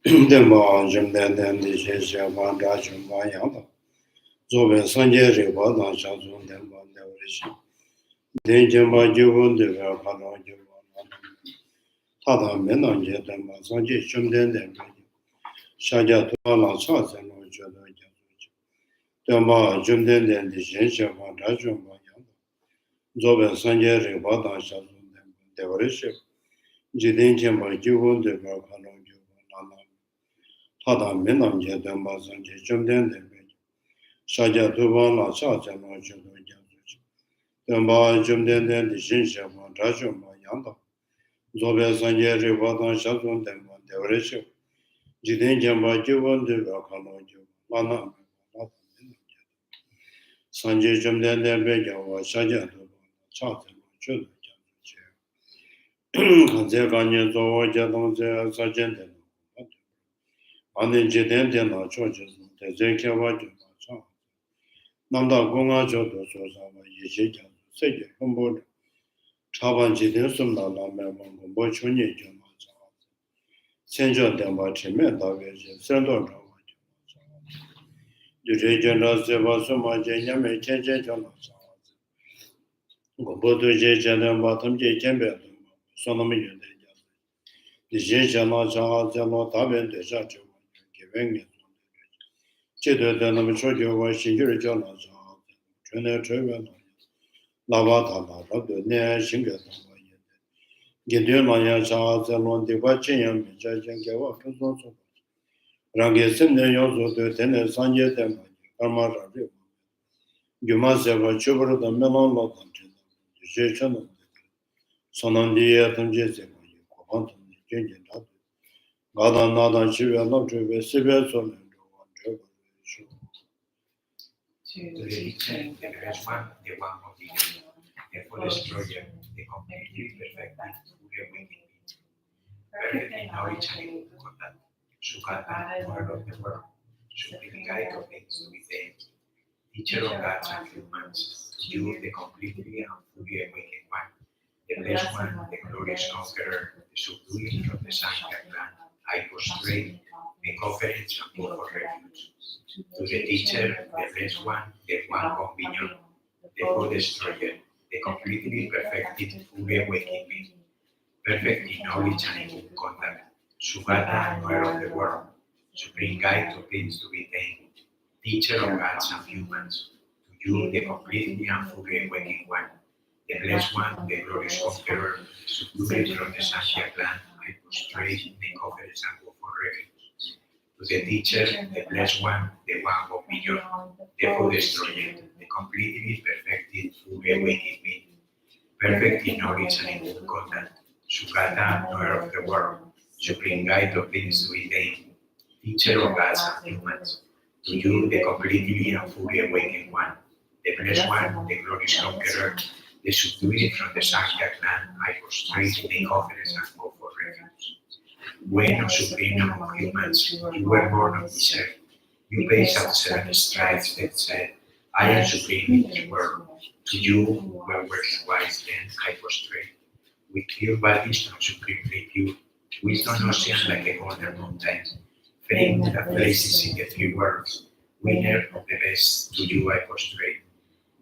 Dema Jim Den the Shesha Van Rajum Vayanda. Zobe Sanje Riba Dan Shazun Demba Devrishi. Denjamba Jubun de Verpano Juban. Tada Menanje Demba Sanje Shum Den Demba. Shaja Tuala Sazen or Jodo Jamuji. Dema Jim Den the Shesha Van Rajum Vayanda. Zobe Sanje Riba Dan Shazun Demba Devrishi. Jidenjamba Jubun de Verpano Juban. Tada Menanje Demba Sanje Shum Den Demba. Shaja Tubala Sazen or Jodo Jamuji. Damba Jumden the Shinsha, Rajum Yanda, Zobe Sanje Rivadan Shazun Demba, Devreshu, Jidin Jamba Juvan de Vakano Ju, Lana, Sanje Jumden the Beja was Shaja Tubala, Chatham, Children, Zevanya Zoa Jadon Sergeant, Anin Jidin Dena Churches, the Zekia Waju, Nanda Gonga Jodo Sosama, Yishika, Sege, Humboldt. 차반 지대선 나라면 뭐 전혀 좀 하자. 현재 대마 체면 다베지 선도 나와. 유제전라서 봐서 마제냐면 체제 좀 하자. 뭐도 제전에 마탐 제견배. 손놈이 연대. 이제 전화 자자로 답변 되자 좀. 개변이. 제대로는 초조와 신규를 전화자. 전에 저변 나와다나도 내 신경 Gedulmaya Shahazalon de Bachayam, Jajangawa, Kazoso, Rangasim, the Yozo, the Tene Sanje, the Kamara, Yumaseva, Chubra, the Melon Lotan, the Jachan, Sonandia, and Jessica, Quantum, the Jajin, Gada Nada, Shiva, not to be severe, so To the teaching, the first one, the one of the full destroyer, the completely perfect, the awakening, perfect in knowledge and in contact, Sukata, Lord of the world, supreme guide of things to be saved, teacher of gods and humans, you, the completely and fully awakened one, the blessed one, the glorious conqueror, the subduing from the Sankhya clan, I prostrate, the conference and call for refuge. To the teacher, the blessed one, the one companion, the full destroyer, the completely perfected, fully awakened being, perfect in knowledge and in contact, Sugata, knower of the world, supreme guide to things to be tamed, teacher of gods and humans, to you, the completely and fully awakened one, the blessed one, the glorious conqueror, subdued from the Sankhya clan, I prostrate in the conference and go for refuge. To the teacher, the blessed one, the one of million, the full destroyer, the completely perfected, fully awakened being, perfect in knowledge and in contact, Sukata, knower of the world, supreme guide of things to be tamed, teacher of gods and humans, to you, the completely and fully awakened one, the blessed one, the glorious conqueror, the subdued from the Sankhya clan, I prostrate in the conference and go for refuge. When, O supreme of humans, you were born on this earth, you paced out 7 strides that said, I am supreme in this world. To you, who were wise then, I prostrate. With clear bodies and supremely pure, wisdom ocean like a golden mountain, fame that places in the 3 worlds, winner of the best, to you I prostrate.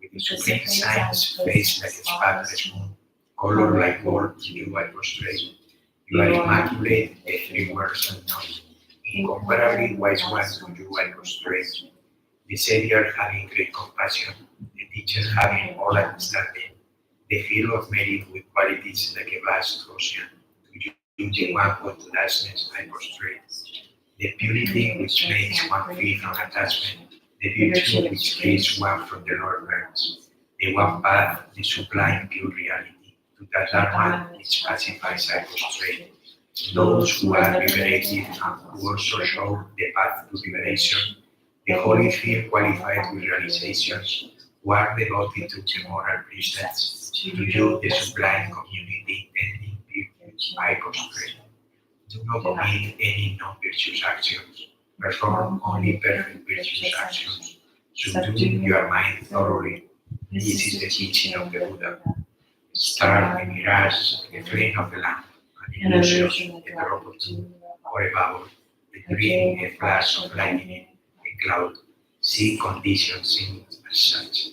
With the supreme signs, face like a spotless moon, color like gold, to you I prostrate. You are immaculate, the 3 words unknown, incomparably wise one, to you I prostrate. The Savior having great compassion, the teacher having all understanding, the hero of merit with qualities like a vast ocean, to you the one who to darkness I prostrate. The purity which makes one free from attachment, the virtue which frees one from the Lord burns, the one path, the sublime pure reality, to that Dharma which pacifies I prostrate. Those who are liberated and who also show the path to liberation, the holy fear qualified with realizations, who are devoted to the moral precepts, to you the sublime community ending virtues I prostrate. Do not commit any non-virtuous actions, perform only perfect virtuous actions, subdue your mind thoroughly. This is the teaching of the Buddha. Star, the mirage, the flame of the lamp, an illusion, a drop or two, or a bubble, a dream, a flash of lightning, a cloud. See conditions in as such.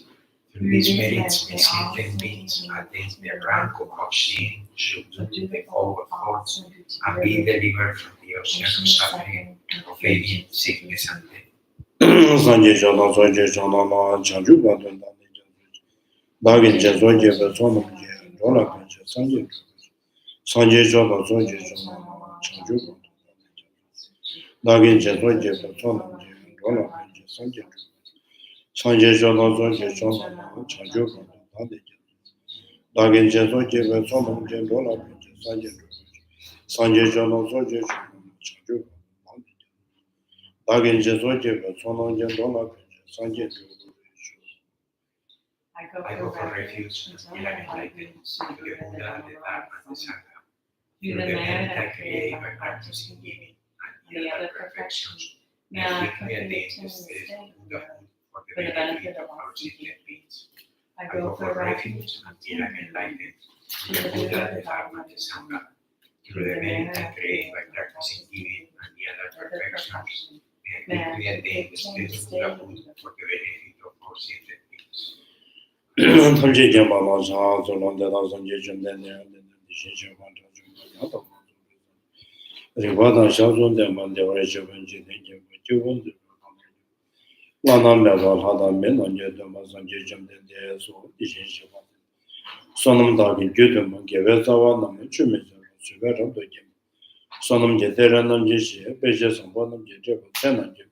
Through these merits, the sentient beings attain the rank of seeing, subdue the foe of thoughts, and be delivered from the ocean of suffering, of aging, sickness, and death. Sanje Jana Soje Jana Na Chanju Badun Dagin Jason Jebe Sonam Je Rola Pinche Sanje Sanje Jana Soje Jana Na Chanju Dagin Jason Jebe Sonam Je Rola Pinche Sanje Sanje Jana Soje Jana Na Chanju Dagin Jason Jebe Sonam Je Rola Pinche Sanje Sanje Jana Soje Jana Na Chanju Dagin Jason Jebe Sonam Je Rola Pinche Sanje I go for refuge until I'm enlightened to the Buddha, the Dharma, and the Sangha. Through the merit I create by practicing giving and the other perfections, may I quickly attain the state of Buddhahood for the benefit of our sentient beings. I go for refuge until I'm enlightened to the Buddha, the Dharma, and the Sangha. Through the merit I create by practicing giving and the other perfections, may I quickly attain the state of Buddhahood for the benefit of our sentient beings. Tamje Jamba Maja, Zolanda, Sanje Jumden, Shisha Manta Jumba, Rivada Shazun, the Mandevation, Juvan, Lana Meva Hada Men on Yedama Sanje Jumden, so Shisha. Sonam Dagi Judum, Gavetawa, Namuchum, Sugar of the Jim. Sonam Jeteranam Jishi, Bejas and Bonam Jeter, Tenan Jim.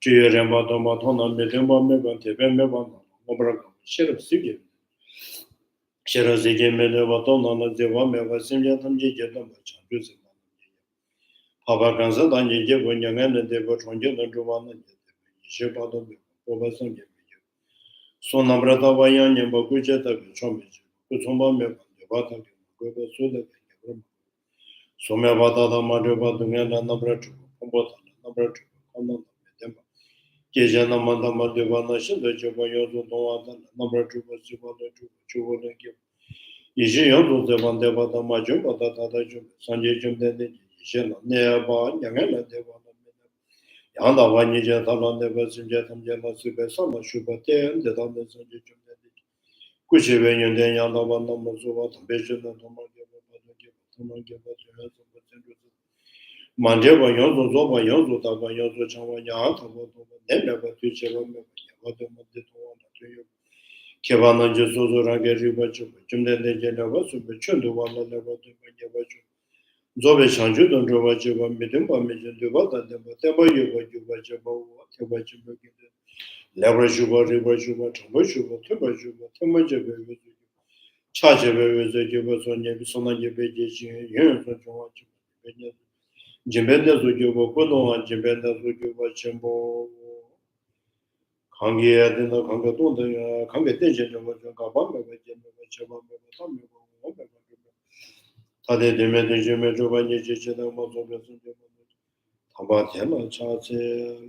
Juremba Domatona, Medemba Mevan, Tebemba, Obraga, Sheriff Sigil. Sherazigin Menevatona, the one Meva Simjatam Jijatam, Joseph. Papa Ganza, Danja, when young and they were trying to do one. Shepado, Obasan. Sonabrata Vayan, Bakujeta, Chomich, Kusumba Meva, Vata, Goba Suda, Somavata, Madhava, Dungana, Nabratu, Kombota, Nabratu, Kombota, Jejana Manda Madhivana, the Javayo, Noada, Nabratu, Chuvana, Ijiyo, the Vandevata Majum, Tata Sanje Jum, Jena, Neaba, Yangana, Yanda Vanija, Talan, the Vasim Jatam Jana Subesama, Shubate, the Danda Sanje Jum, Kushivan, then Yanda Vanda Mazuva, Bejan, and Tomageva, Mandeva Yozo, Zoba Yozo, Tava Yozo, Chava Yata, never to Chevam, what the Madito to you. Kevana Jesuzo Rangeri Bachu, Jumden de Genavasu, Chundu, one never to Magavachu. Zobe Chanju, don't draw what you want me to Mission to what and whatever you watch about what you begin. Leverage you what you watch you what you much of it. Charge of it, you was on your son on your pages, you watch you. Jimbenda Zujo, Kono, and Jimbenda Zujo, Wachimbo. Kangi at the Kangaton, the Kangatation of Kabanga, Tade de Medjime Giovanni Jicina Mozo, Tabatella, Chase.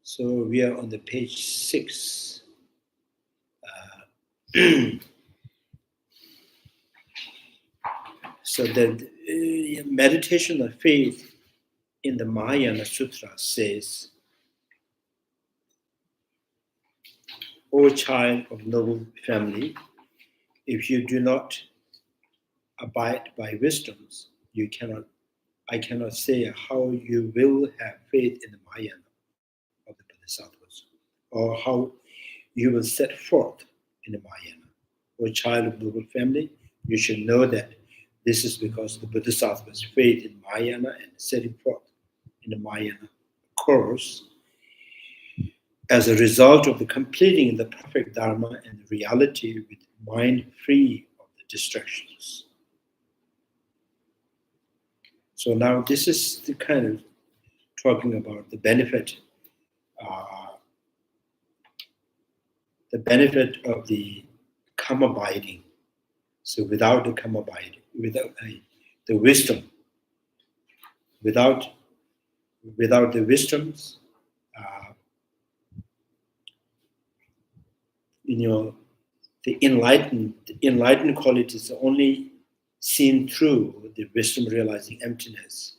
So we are on the page 6. So the meditation of faith in the Mahayana Sutra says, O child of noble family, if you do not abide by wisdoms, I cannot say how you will have faith in the Mahayana of the Bodhisattvas, or how you will set forth in the Mahayana. O child of noble family, you should know that this is because the Bodhisattvas' faith in Mahayana and setting forth in the Mahayana course as a result of the completing the perfect Dharma and reality with mind free of the distractions. So now this is the kind of talking about the benefit of the come abiding. So without the come abiding, without the wisdom, without the wisdoms, the enlightened qualities are only seen through the wisdom realizing emptiness.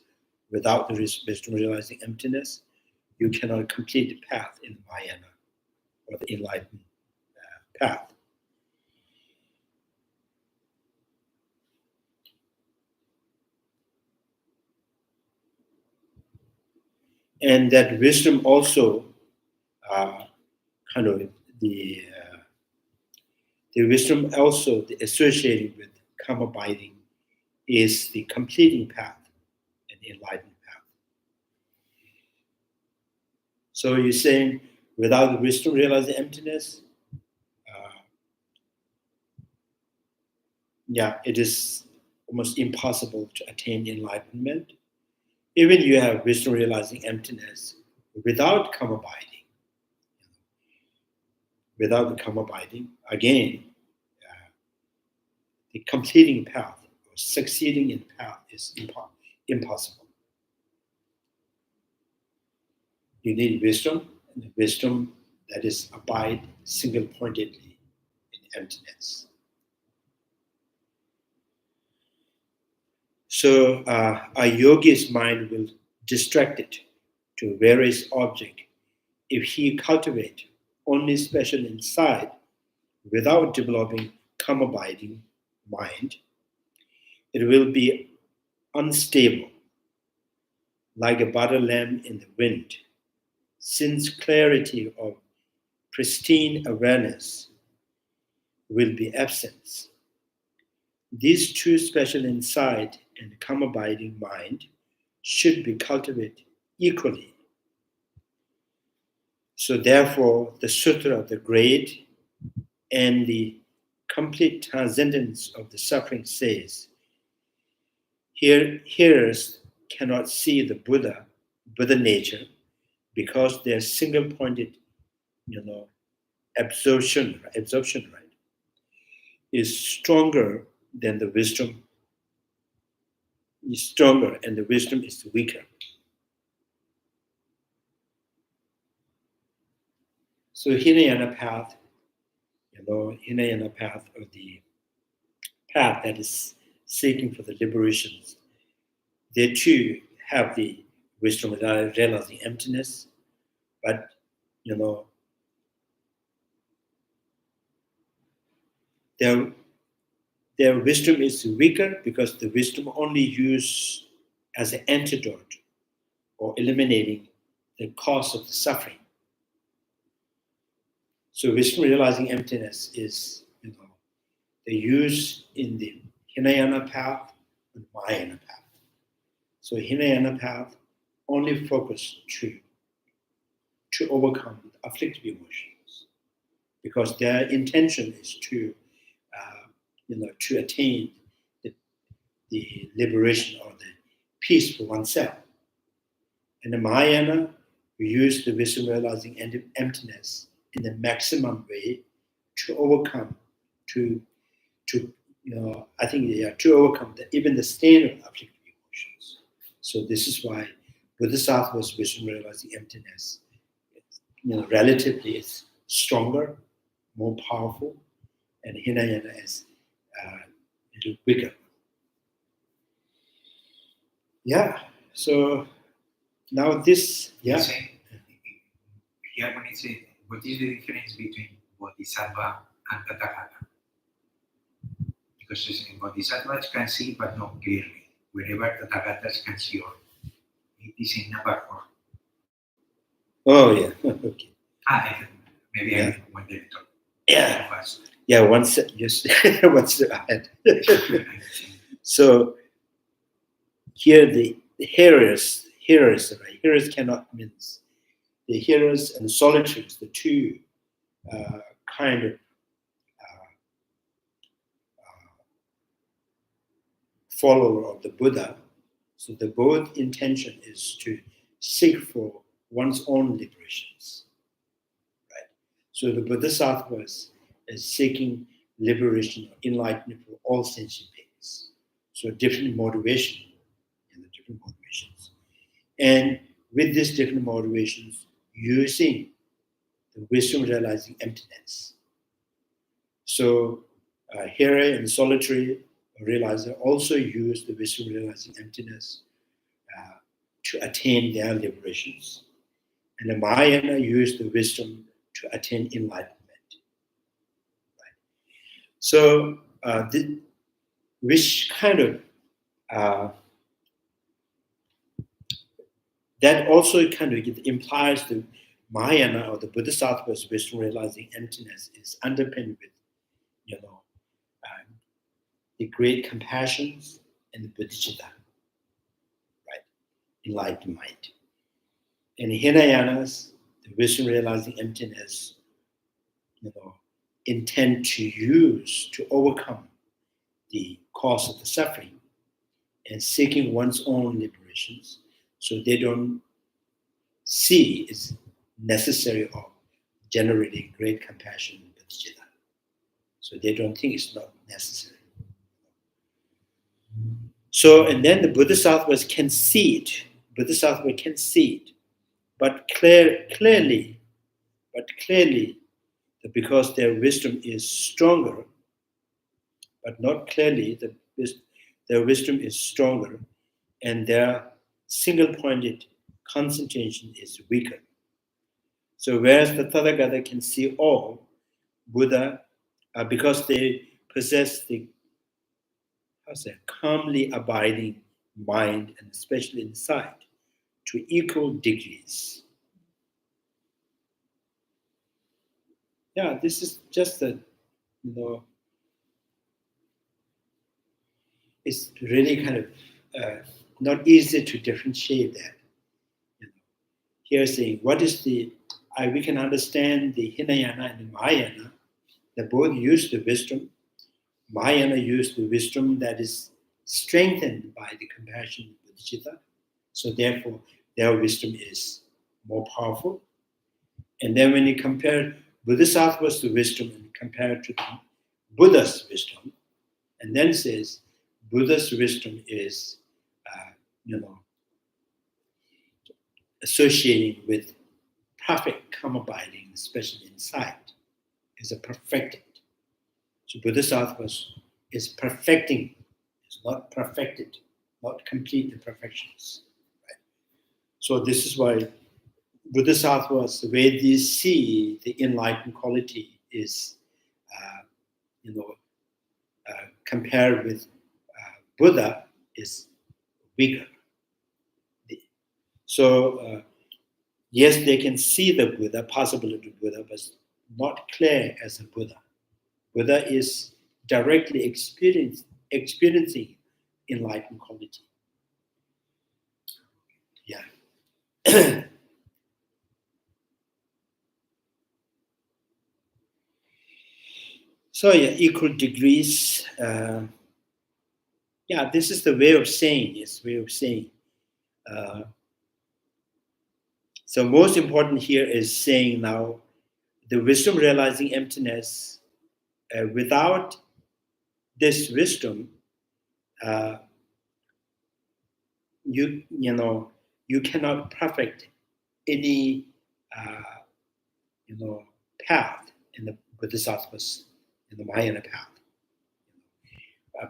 Without the wisdom realizing emptiness, you cannot complete the path in the Mahayana or the enlightened path. And that wisdom also the wisdom also associated with karma binding is the completing path and enlightened path. So you're saying without the wisdom realizing emptiness, it is almost impossible to attain enlightenment. Even you have wisdom realizing emptiness without karma binding. Without the karma binding, again, the completing path or succeeding in path is impossible. You need wisdom, and the wisdom that is abide single-pointedly in emptiness. So a yogi's mind will distract it to various objects if he cultivates only special insight without developing karma-abiding mind. It will be unstable, like a butter lamp in the wind, since clarity of pristine awareness will be absent. These two special insight and karma-abiding mind should be cultivated equally. So therefore, the Sutra of the Great and the complete transcendence of the suffering says, hearers cannot see the Buddha nature, because their single-pointed, absorption, right, is stronger than the wisdom. Is stronger, and the wisdom is weaker. So Hinayana path, Hinayana path, or the path that is seeking for the liberations, they too have the wisdom without realizing emptiness, but their wisdom is weaker because the wisdom only used as an antidote or eliminating the cause of the suffering. So wisdom realizing emptiness is, the use in the Hinayana path and Mahayana path. So Hinayana path only focus to overcome the afflictive emotions, because their intention is to attain the liberation or the peace for oneself. In the Mahayana, we use the wisdom realizing emptiness in the maximum way to overcome, to overcome even the stain of afflictive emotions. So this is why Bodhisattvas wisdom realizing emptiness, relatively is stronger, more powerful, and Hinayana is a little weaker. Yeah. So now this, Here when it says, what is the difference between Bodhisattva and Tathagata? Because Bodhisattvas can see but not clearly, wherever Tathagatas can see all. It is in number 4. Oh yeah. Okay. Maybe I went there to Yeah. fast. Yeah. One step ahead. So here the hearers, right? Hearers cannot mince. The hearers and solitaries, the two kind of follower of the Buddha. So the both intention is to seek for one's own liberations, right? So the Bodhisattvas is seeking liberation or enlightenment for all sentient beings. So different motivation, the different motivations, and with these different motivations, using the wisdom realizing emptiness. So here in solitary realizer also use the wisdom realizing emptiness to attain their liberations. And the Mahayana use the wisdom to attain enlightenment. Right? So which kind of that also kind of implies the Mahayana or the Bodhisattva's wisdom realizing emptiness is underpinned with, the great compassions and the bodhicitta, right? Enlightened mind. And Hinayanas, the wisdom realizing emptiness, intend to use to overcome the cause of the suffering and seeking one's own liberations, so they don't see it's necessary of generating great compassion and bodhicitta. So they don't think it's not necessary. So, and then the Bodhisattvas can see it. Bodhisattva can see it, but clearly, that because their wisdom is stronger, but not clearly that their wisdom is stronger, and their single-pointed concentration is weaker. So whereas the Tathagata can see all, Buddha, because they possess the calmly abiding mind and especially insight to equal degrees. Yeah, this is just it's really kind of not easy to differentiate that. Here saying, what is we can understand the Hinayana and the Mahayana, they both use the wisdom. Mahayana use the wisdom that is strengthened by the compassion of bodhicitta. So therefore, their wisdom is more powerful. And then when you compare Bodhisattva's wisdom and compare it to the Buddha's wisdom, and then says Buddha's wisdom is, associating with perfect calm abiding, especially insight, is a perfected. So Bodhisattvas is perfecting, is not perfected, not complete the perfections. Right? So this is why Bodhisattvas, the way they see the enlightened quality is, compared with Buddha, is weaker. So yes, they can see the Buddha, possibility of Buddha, but not clear as a Buddha. Buddha is directly experiencing enlightened quality. Yeah. So yeah, equal degrees. This is the way of saying. Yes, way of saying. So most important here is saying now, the wisdom realizing emptiness. Without this wisdom, you cannot perfect any path in the Bodhisattvas, in the Mahayana path.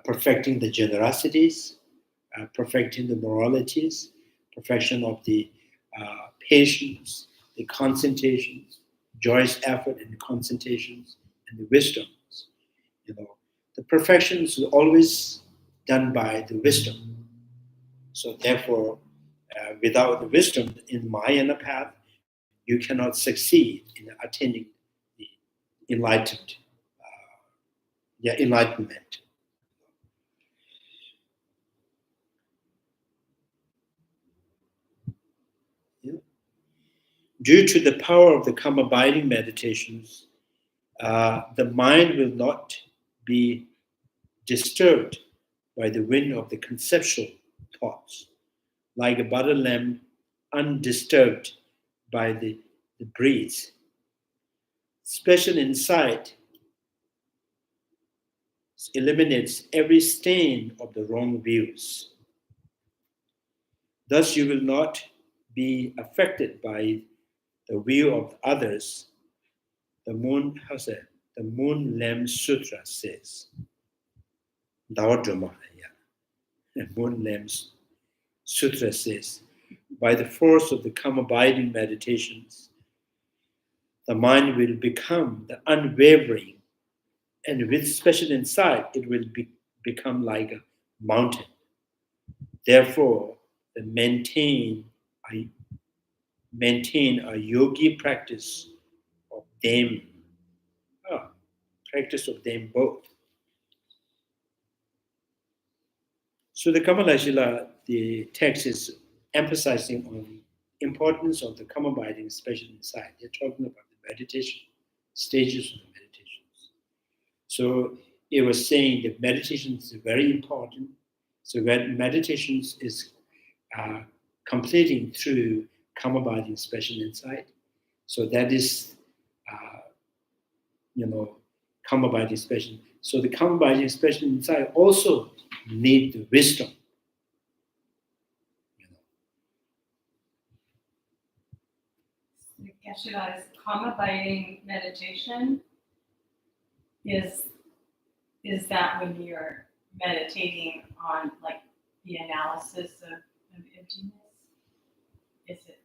Perfecting the generosities, perfecting the moralities, perfection of the patience, the concentrations, joyous effort and concentrations, and the wisdoms. The perfections are always done by the wisdom. So therefore, without the wisdom in the Mahayana path, you cannot succeed in attaining the enlightenment. Due to the power of the calm abiding meditations, the mind will not be disturbed by the wind of the conceptual thoughts, like a butter lamp undisturbed by the breeze. Special insight eliminates every stain of the wrong views. Thus, you will not be affected by the view of others, the the Moon Lamp Sutra says, the Moon Lamp Sutra says, by the force of the calm abiding meditations, the mind will become the unwavering, and with special insight, it will become like a mountain. Therefore, the maintain a yogi practice of them, both. So the Kamalasila, the text is emphasizing on the importance of the calm abiding, special insight. They're talking about the meditation, stages of the meditations. So it was saying that meditation is very important. So meditations is completing through calm abiding, special insight. So that is, calm abiding, special. So the calm abiding, special insight also need the wisdom. Geshe-la, calm abiding meditation is that when you're meditating on like the analysis of emptiness? Is it?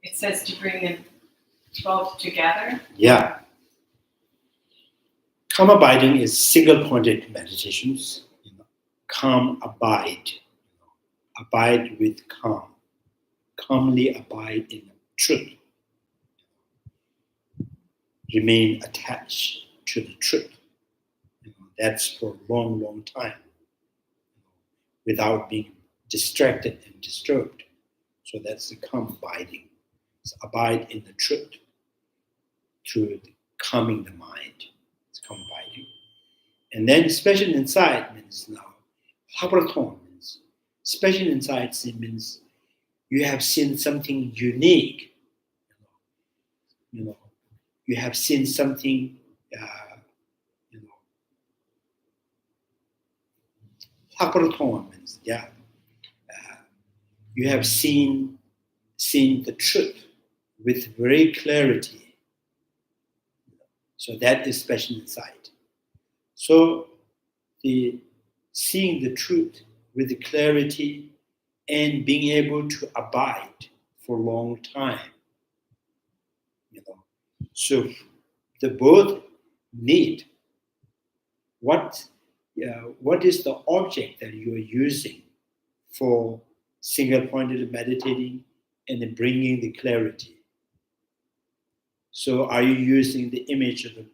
It says to bring them both together. Yeah. Calm abiding is single-pointed meditations. Calm abide. Abide with calm. Calmly abide in truth. Remain attached to the truth. That's for a long, long time. Without being distracted and disturbed. So that's the calm abiding. It's abide in the truth through calming the mind. It's calm abiding. And then special insight means now, habraton means, special insight means you have seen something unique. You have seen something, habraton means, you have seen the truth with very clarity. So that is special insight. So the seeing the truth with the clarity and being able to abide for a long time. So the both need what is the object that you are using for single-pointed meditating and then bringing the clarity. So are you using the image of the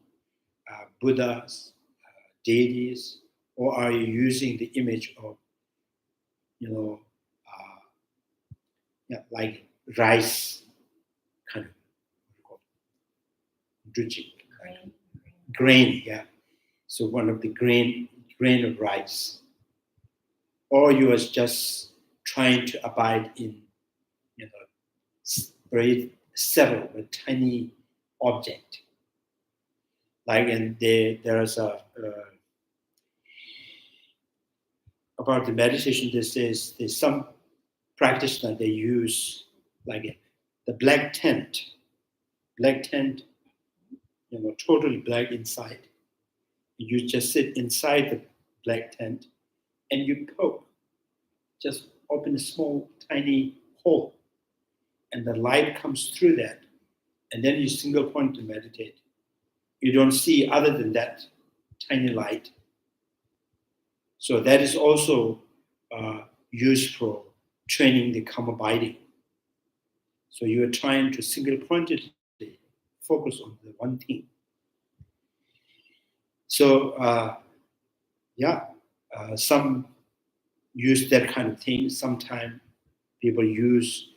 Buddhas, deities, or are you using the image of, like rice, kind of, grain, yeah. So one of the grain of rice. Or you are just trying to abide in, very subtle, a tiny object. Like, and there's about the meditation, there's some practitioner they use like the black tent, totally black inside. You just sit inside the black tent and you poke, just open a small tiny hole and the light comes through that and then you single point to meditate. You don't see other than that tiny light. So that is also used for training the calm abiding. So you are trying to single pointedly focus on the one thing. So some use that kind of thing. Sometimes people use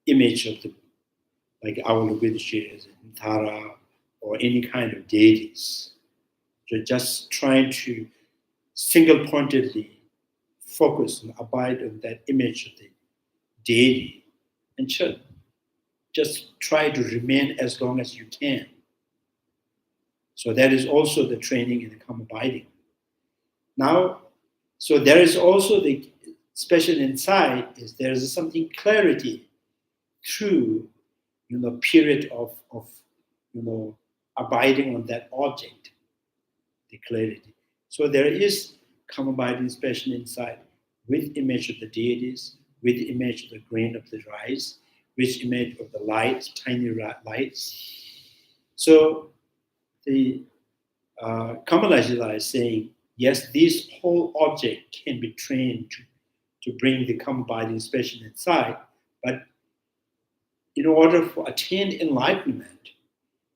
image of the like our Buddhistas, Tara, or any kind of deities. So just trying to single-pointedly focus and abide on that image of the deity and just try to remain as long as you can. So that is also the training in the calm abiding. Now, so there is also the special insight is there is something clarity through period of abiding on that object, the clarity. So there is come abiding special insight with image of the deities, with image of the grain of the rice, with image of the light, tiny lights. So the Kamalasila is saying, yes, this whole object can be trained to bring the come abiding special insight, but in order to attain enlightenment,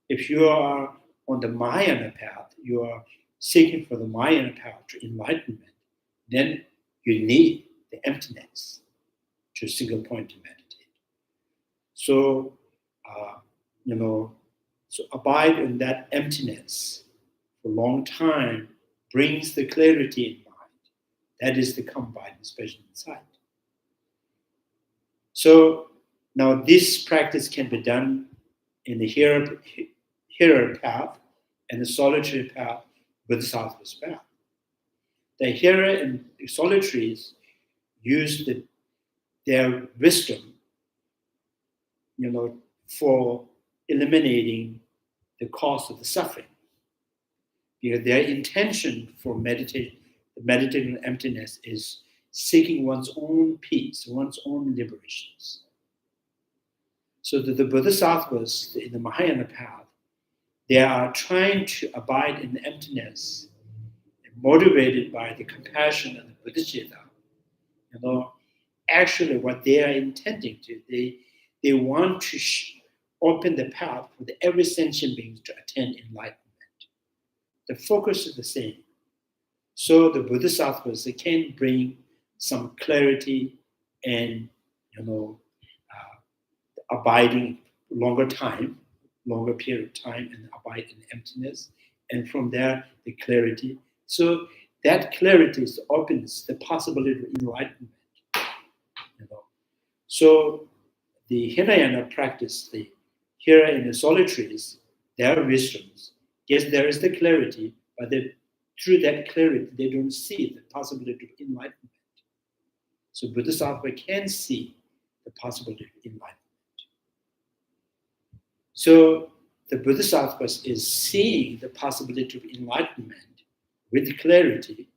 if you are on the Mahayana path, you are seeking for the Mahayana path to enlightenment, then you need the emptiness to single point to meditate. So, so abide in that emptiness for a long time brings the clarity in mind. That is the come abiding special insight. So now this practice can be done in the hearer path and the solitary path, Bodhisattva's path. The hearer and the solitaries use their wisdom, for eliminating the cause of the suffering. Because their intention for meditating on emptiness is seeking one's own peace, one's own liberations. So that the Bodhisattvas in the Mahayana path, they are trying to abide in the emptiness, motivated by the compassion and the bodhicitta. Actually what they are intending to, they want to open the path for every sentient being to attain enlightenment. The focus is the same. So the Bodhisattvas, they can bring some clarity and, abiding longer period of time, and abide in emptiness. And from there, the clarity. So that clarity opens the possibility of enlightenment. So the Hinayana practice, the hearer and the solitaries, their wisdoms, yes, there is the clarity, but through that clarity, they don't see the possibility of enlightenment. So Bodhisattva can see the possibility of enlightenment. So the Bodhisattvas is seeing the possibility of enlightenment with clarity,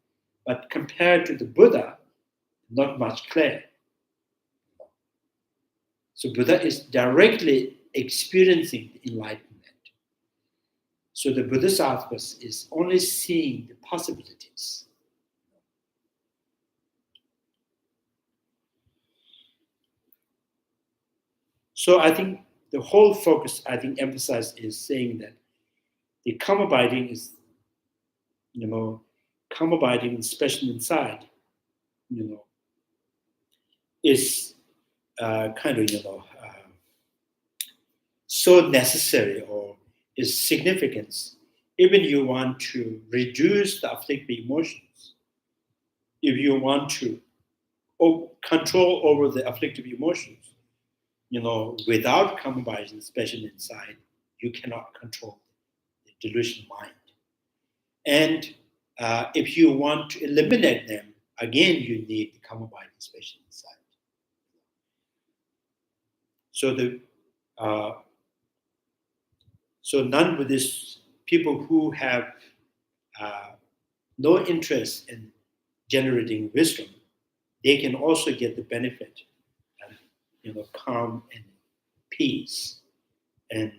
but compared to the Buddha, not much clear. So Buddha is directly experiencing the enlightenment. So the Bodhisattvas is only seeing the possibilities. So I think the whole focus, emphasized is saying that the come abiding is, come abiding, special inside, is so necessary or is significant. Even you want to reduce the afflictive emotions, if you want to control over the afflictive emotions, without come abiding, special inside, you cannot control the delusional mind. And if you want to eliminate them, again, you need the come abiding, special inside. So non-Buddhist people who have no interest in generating wisdom, they can also get the benefit of calm and peace and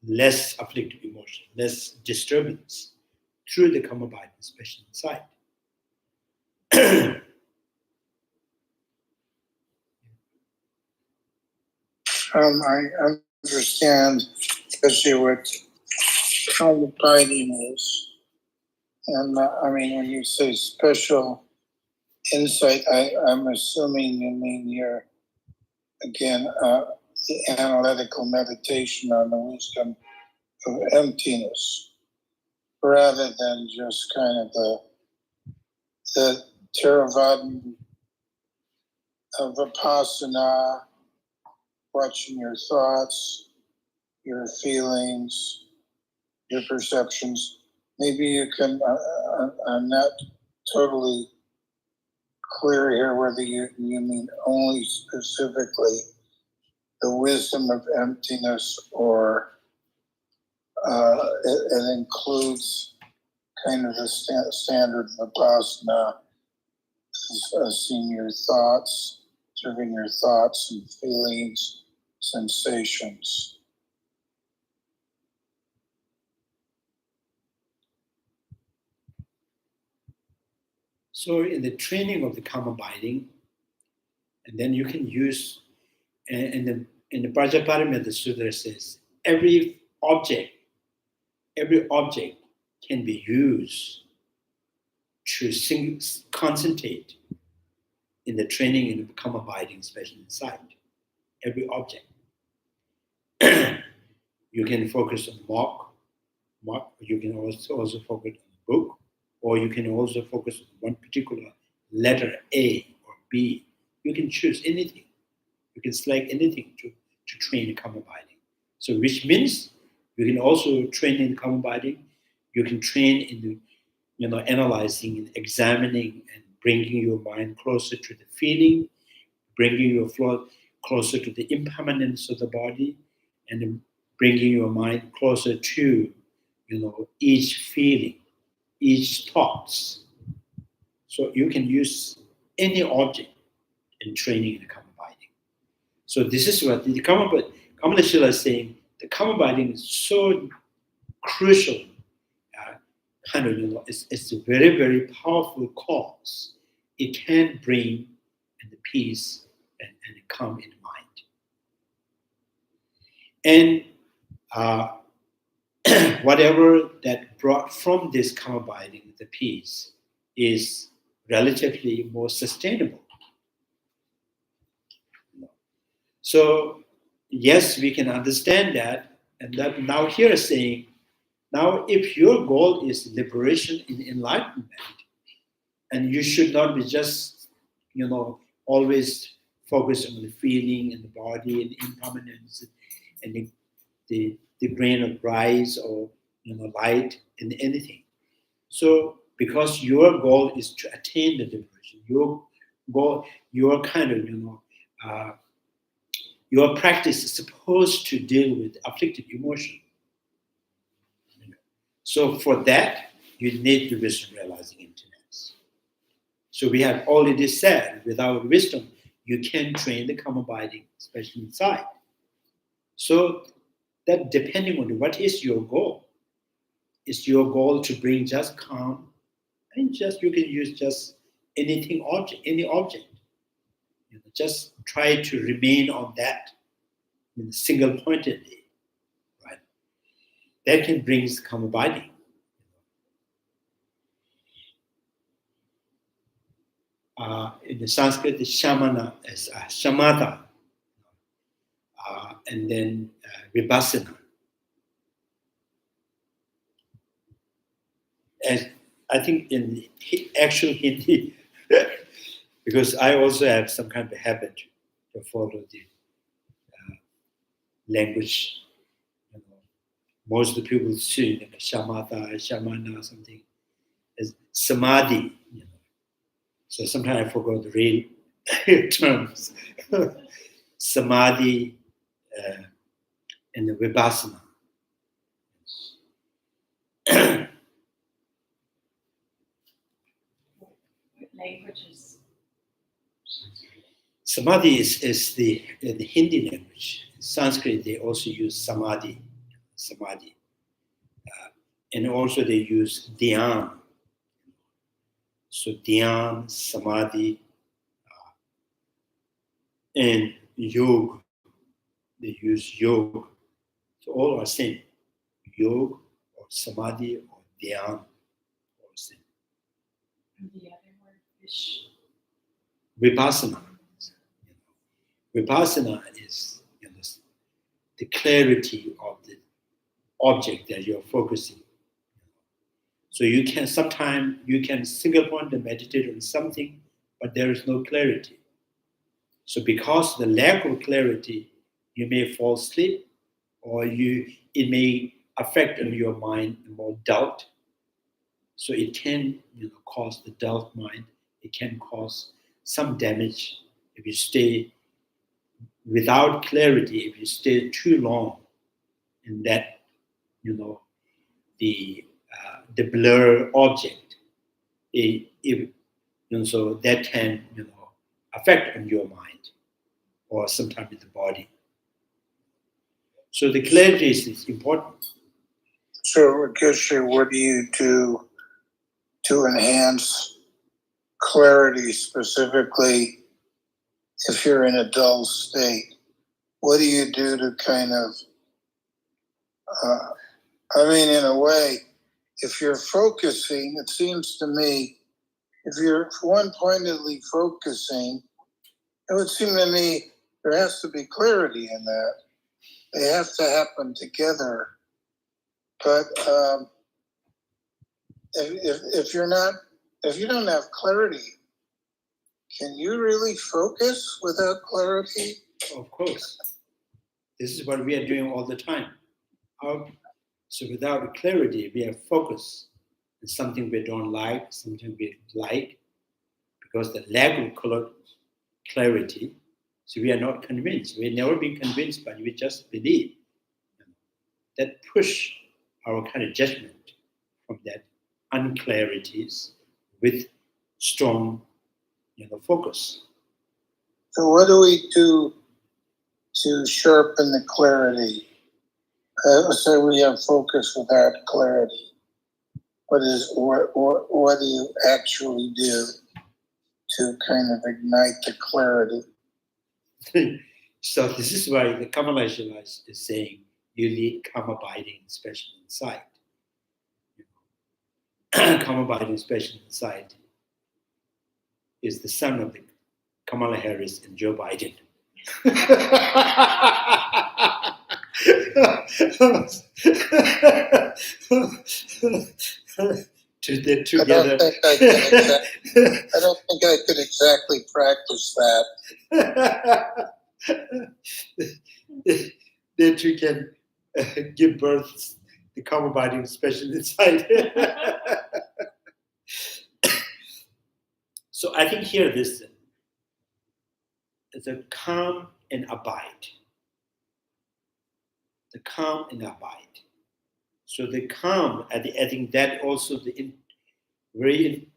less afflictive emotion, less disturbance through the come abiding, special insight. I understand, especially what come abiding is. And when you say special insight, I'm assuming you mean you're, again, the analytical meditation on the wisdom of emptiness, rather than just kind of the Theravada of Vipassana, watching your thoughts, your feelings, your perceptions. Maybe you can, I'm not totally clear here whether you mean only specifically the wisdom of emptiness or it includes kind of the standard Vipassana, seeing your thoughts, observing your thoughts and feelings, sensations. So in the training of the karma abiding, and then you can use, in the Prajaparamita Sutra says, every object can be used to concentrate in the training and become abiding, especially inside. Every object. You can focus on mark. You can also focus on the book, or you can also focus on one particular letter A or B. You can choose anything. You can select anything to train in karma abiding. So which means you can also train in karma abiding. You can train in the, analyzing and examining and bringing your mind closer to the feeling, bringing your flow closer to the impermanence of the body, and then bringing your mind closer to, each feeling, each thoughts. So you can use any object in training in the karma abiding. So this is what the Kamalasila is saying. The karma abiding is so crucial. It's a very, very powerful cause. It can bring the peace and calm in the mind. And whatever that brought from this karma abiding, the peace, is relatively more sustainable. So, yes, we can understand that. And that now here is saying, now if your goal is liberation in enlightenment, and you should not be just, always focused on the feeling and the body and impermanence and the grain of rice or light and anything. So because your goal is to attain the liberation, your kind of your practice is supposed to deal with afflicted emotion. So for that, you need the wisdom realizing emptiness. So we have already said, without wisdom, you can train the karma abiding, especially inside. So that depending on what is your goal. Is your goal to bring just calm? And you can use just any object. Just try to remain on that single pointedly, right? That can bring karma abiding. In the Sanskrit, the shamana is shamatha, and then vipassana. And I think in actual Hindi, because I also have some kind of habit to follow the language. Most of the people see like shamatha, shamana, something as samadhi. So sometimes I forgot the real terms. Samadhi and the vipassana. Languages. Samadhi is the Hindi language. In Sanskrit, they also use samadhi. And also they use dhyan. So dhyan, samadhi, and yoga. They use yoga. So all are same. Yoga or samadhi or dhyan, all same. And the other word is Vipassana. Vipassana is the clarity of the object that you're focusing. So sometimes you can single point and meditate on something, but there is no clarity. So because of the lack of clarity, you may fall asleep, or it may affect on your mind more doubt. So it can cause the doubt mind. It can cause some damage if you stay without clarity. If you stay too long in that the blur object, so that can affect on your mind or sometimes in the body. So the clarity is important. So, Geshe, what do you do to enhance clarity specifically if you're in a dull state? What do you do to kind of, in a way, if you're focusing, it seems to me, if you're one-pointedly focusing, it would seem to me there has to be clarity in that. They have to happen together. But if you don't have clarity, can you really focus without clarity? Of course. This is what we are doing all the time. So without clarity, we are focused on something we don't like, something we like, because the lack of clarity, so we are not convinced. We've never been convinced, but we just believe. That push our kind of judgment from that unclarities with strong, focus. So what do we do to sharpen the clarity? So we have focus without clarity. What do you actually do to kind of ignite the clarity? So this is why the Kamalasila is saying you need calm abiding, especially inside. Calm abiding, especially inside, is the son of the Kamala Harris and Joe Biden. They're together. I don't think I could exactly practice that. They two can give birth the calm abiding special inside. So I think here this is a calm and abide. The calm and abide. So the calm, I think that also very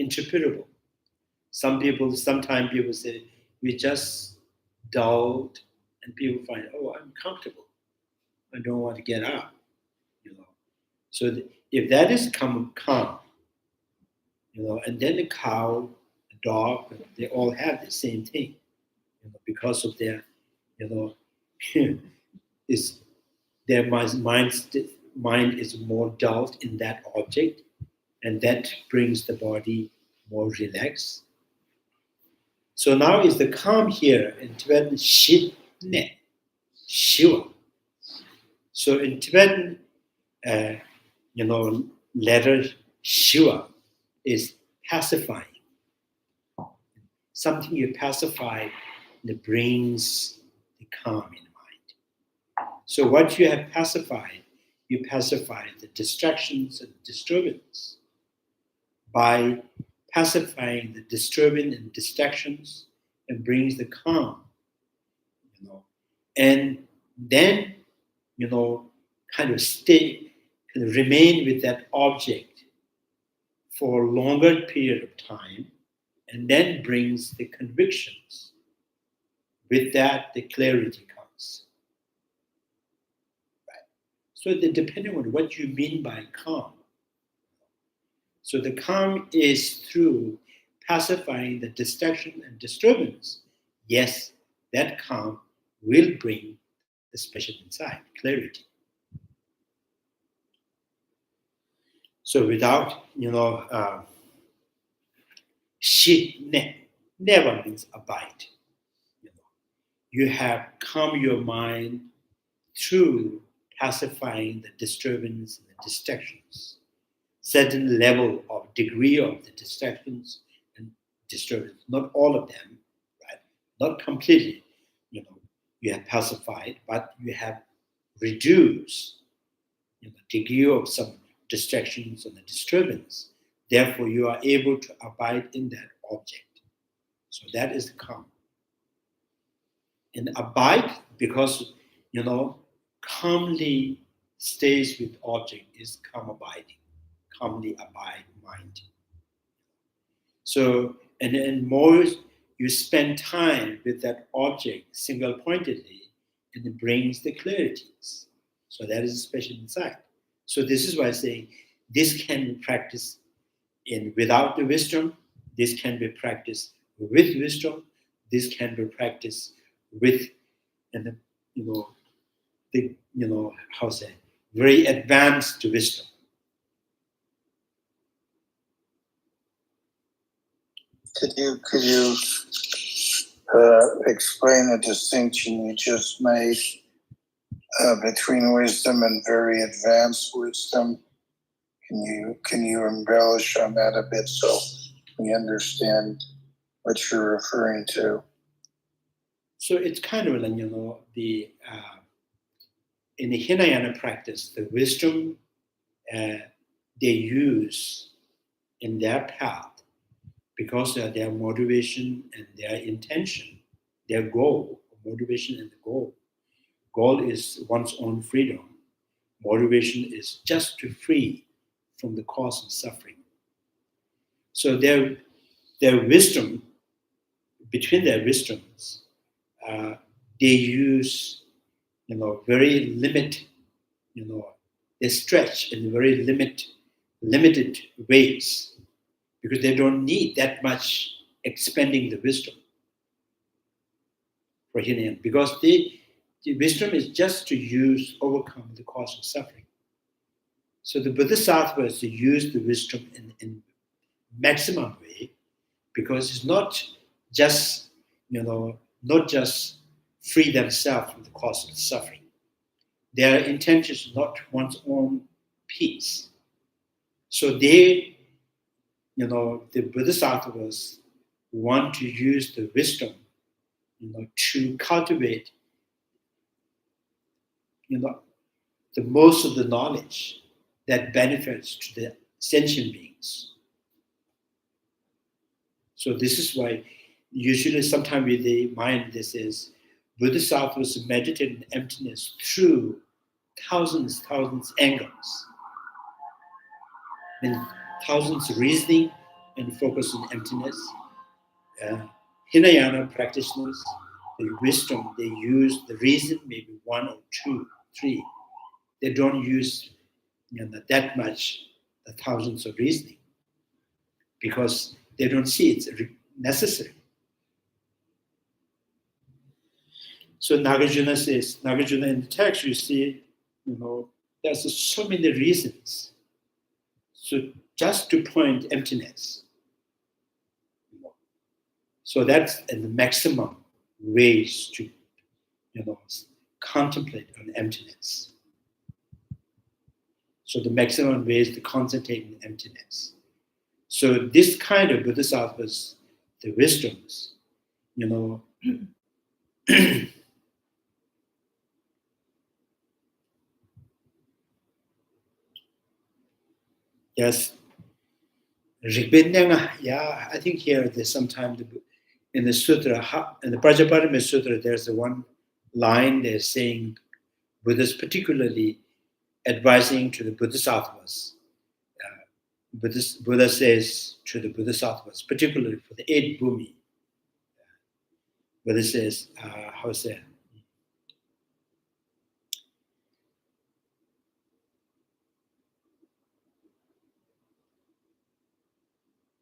interpretable. Sometimes people say we just dulled, and people find, I'm comfortable. I don't want to get up. So if that is calm, and then the cow, the dog, they all have the same thing, because of their, is their mind is more dulled in that object, and that brings the body more relaxed. So now is the calm here in Tibetan Shivne, Shiva. So in Tibetan, letter Shiva is pacifying. Something you pacify that brings the calm in mind. So what you have pacified, you pacify the distractions and disturbance. By pacifying the disturbance and distractions, and brings the calm, and then, kind of remain with that object for a longer period of time, and then brings the convictions. With that, the clarity comes. Right? So depending on what you mean by calm. So the calm is through pacifying the distraction and disturbance. Yes, that calm will bring the special insight, clarity. So without, never means abide. You have calm your mind through pacifying the disturbance and the distractions. Certain level of degree of the distractions and disturbance, not all of them, right? Not completely, you have pacified, but you have reduced the degree of some distractions and the disturbance. Therefore, you are able to abide in that object. So that is calm. And abide because, calmly stays with object is calm abiding, calmly abide mind. So, and then more you spend time with that object single-pointedly, and it brings the clarities. So that is a special insight. So this is why I say this can be practiced without the wisdom. This can be practiced with wisdom. This can be practiced with, and how say, very advanced wisdom. Could you explain the distinction you just made between wisdom and very advanced wisdom? Can you embellish on that a bit so we understand what you're referring to? So it's kind of like the in the Hinayana practice, the wisdom they use in their path because of their motivation and their intention, their goal, motivation and the goal. Goal is one's own freedom. Motivation is just to free from the cause of suffering. So their wisdom, between their wisdoms, they use, very limited, they stretch in very limited ways because they don't need that much expending the wisdom for Hinayana, because the wisdom is just to overcome the cause of suffering. So the Bodhisattvas use the wisdom in maximum way because it's not just, not just free themselves from the cause of suffering. Their intention is not one's own peace. So they, the Bodhisattvas want to use the wisdom, to cultivate, the most of the knowledge that benefits to the sentient beings. So this is why usually sometimes with the mind this is Bodhisattvas meditate in emptiness through thousands angles. And thousands reasoning and focus on emptiness. Hinayana practitioners, the wisdom, they use the reason, maybe 1 or 2, 3. They don't use that much, the thousands of reasoning, because they don't see it's necessary. So Nagarjuna in the text, you see, there's so many reasons. So just to point emptiness. So that's the maximum ways to, contemplate on emptiness. So the maximum ways to concentrate on emptiness. So this kind of Bodhisattvas, the wisdoms, yes, yeah, I think here there's sometimes in the Sutra, in the Prajapatama Sutra, there's one line they're saying, Buddha's particularly advising to the Bodhisattvas. Buddha says to the Bodhisattvas, particularly for the 8 bhumi, Buddha says, how say it?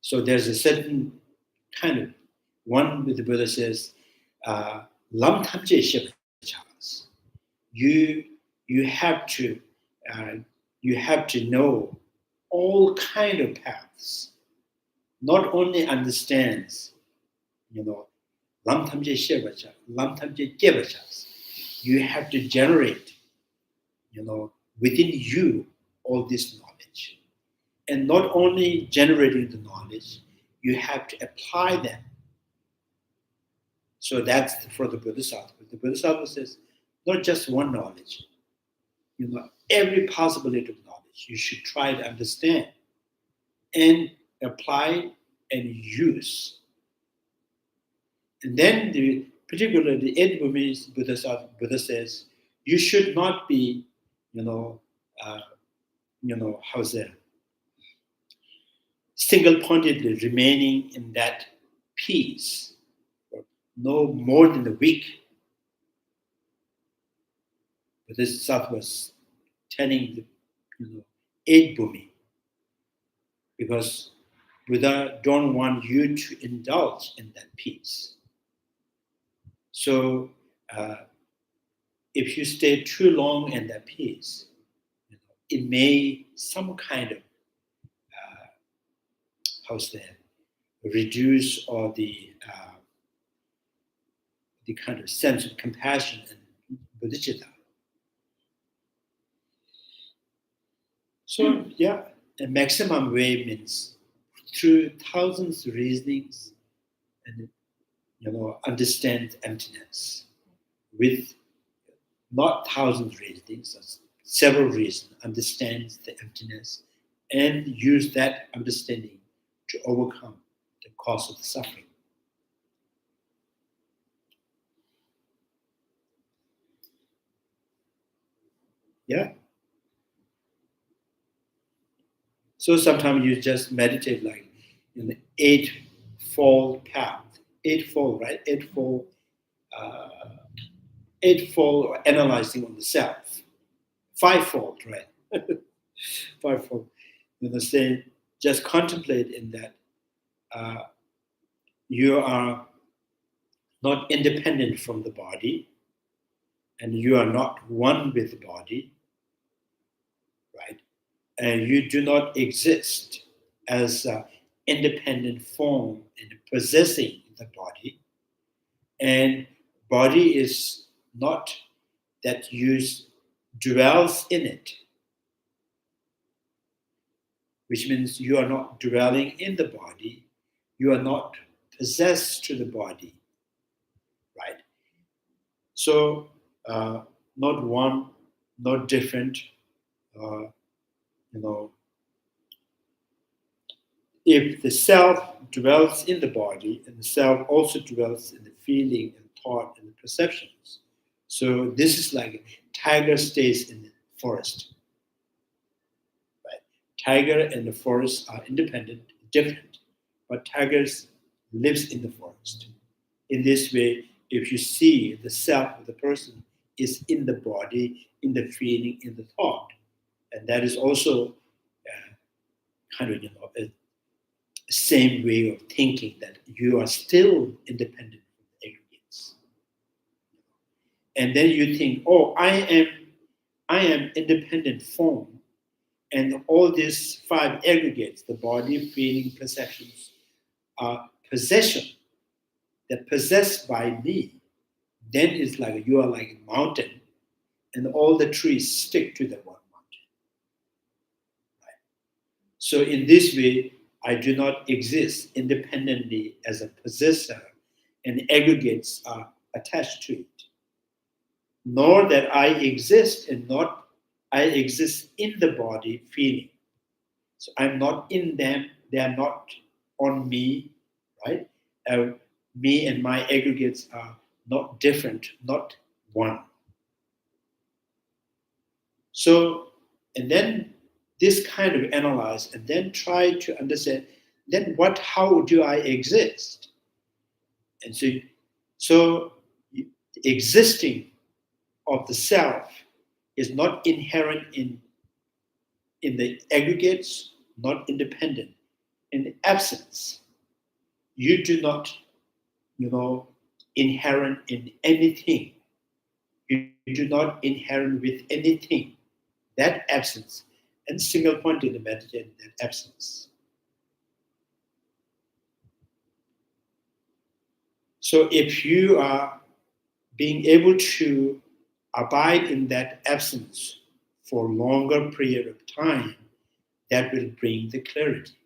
So there's a certain kind of one with the Buddha says, Lam Tamje Shivachas. You have to know all kind of paths, not only understands, Lam Tamje Shivachas, Lam Tamje Jevachas. You have to generate, within you all this knowledge. And not only generating the knowledge, you have to apply them. So that's for the Bodhisattva. The Bodhisattva says, not just one knowledge, every possibility of knowledge you should try to understand and apply and use. And then particularly the 8 Buddha says, you should not be, how's that? Single-pointedly remaining in that peace for no more than a week. But this Bodhisattva was telling the 8 Bhumi, because Buddha don't want you to indulge in that peace. So if you stay too long in that peace, it may some kind of reduce or the kind of sense of compassion and bodhicitta. So yeah, the maximum way means through thousands of reasonings and understand emptiness with not thousands of reasonings, several reasons, understands the emptiness and use that understanding to overcome the cause of the suffering. Yeah. So sometimes you just meditate like in the eightfold path, eightfold, right? Eightfold analyzing on the self, fivefold, right? Fivefold. Say, just contemplate in that you are not independent from the body, and you are not one with the body, right? And you do not exist as an independent form and possessing the body. And body is not that you dwells in it, which means you are not dwelling in the body, you are not possessed to the body, right? So not one, not different. If the self dwells in the body, and the self also dwells in the feeling and thought and the perceptions. So this is like a tiger stays in the forest. Right? Tiger and the forest are independent, different, but tigers lives in the forest. In this way, if you see the self of the person is in the body, in the feeling, in the thought, and that is also kind of a same way of thinking that you are still independent from the aggregates. And then you think, oh, I am independent form, and all these 5 aggregates, the body, feeling, perceptions, are possession. They're possessed by me. Then it's like you are like a mountain, and all the trees stick to the one mountain. Right? So in this way, I do not exist independently as a possessor, and aggregates are attached to it. Nor that I exist and not I exist in the body feeling. So I'm not in them, they are not on me, right? Me and my aggregates are not different, not one. So, and then this kind of analyze and then try to understand, then how do I exist? And so existing of the self is not inherent in the aggregates, not independent. In the absence, you do not, inherent in anything. You do not inherent with anything. That absence, and single point in the meditation, that absence. So if you are being able to abide in that absence for a longer period of time, that will bring the clarity.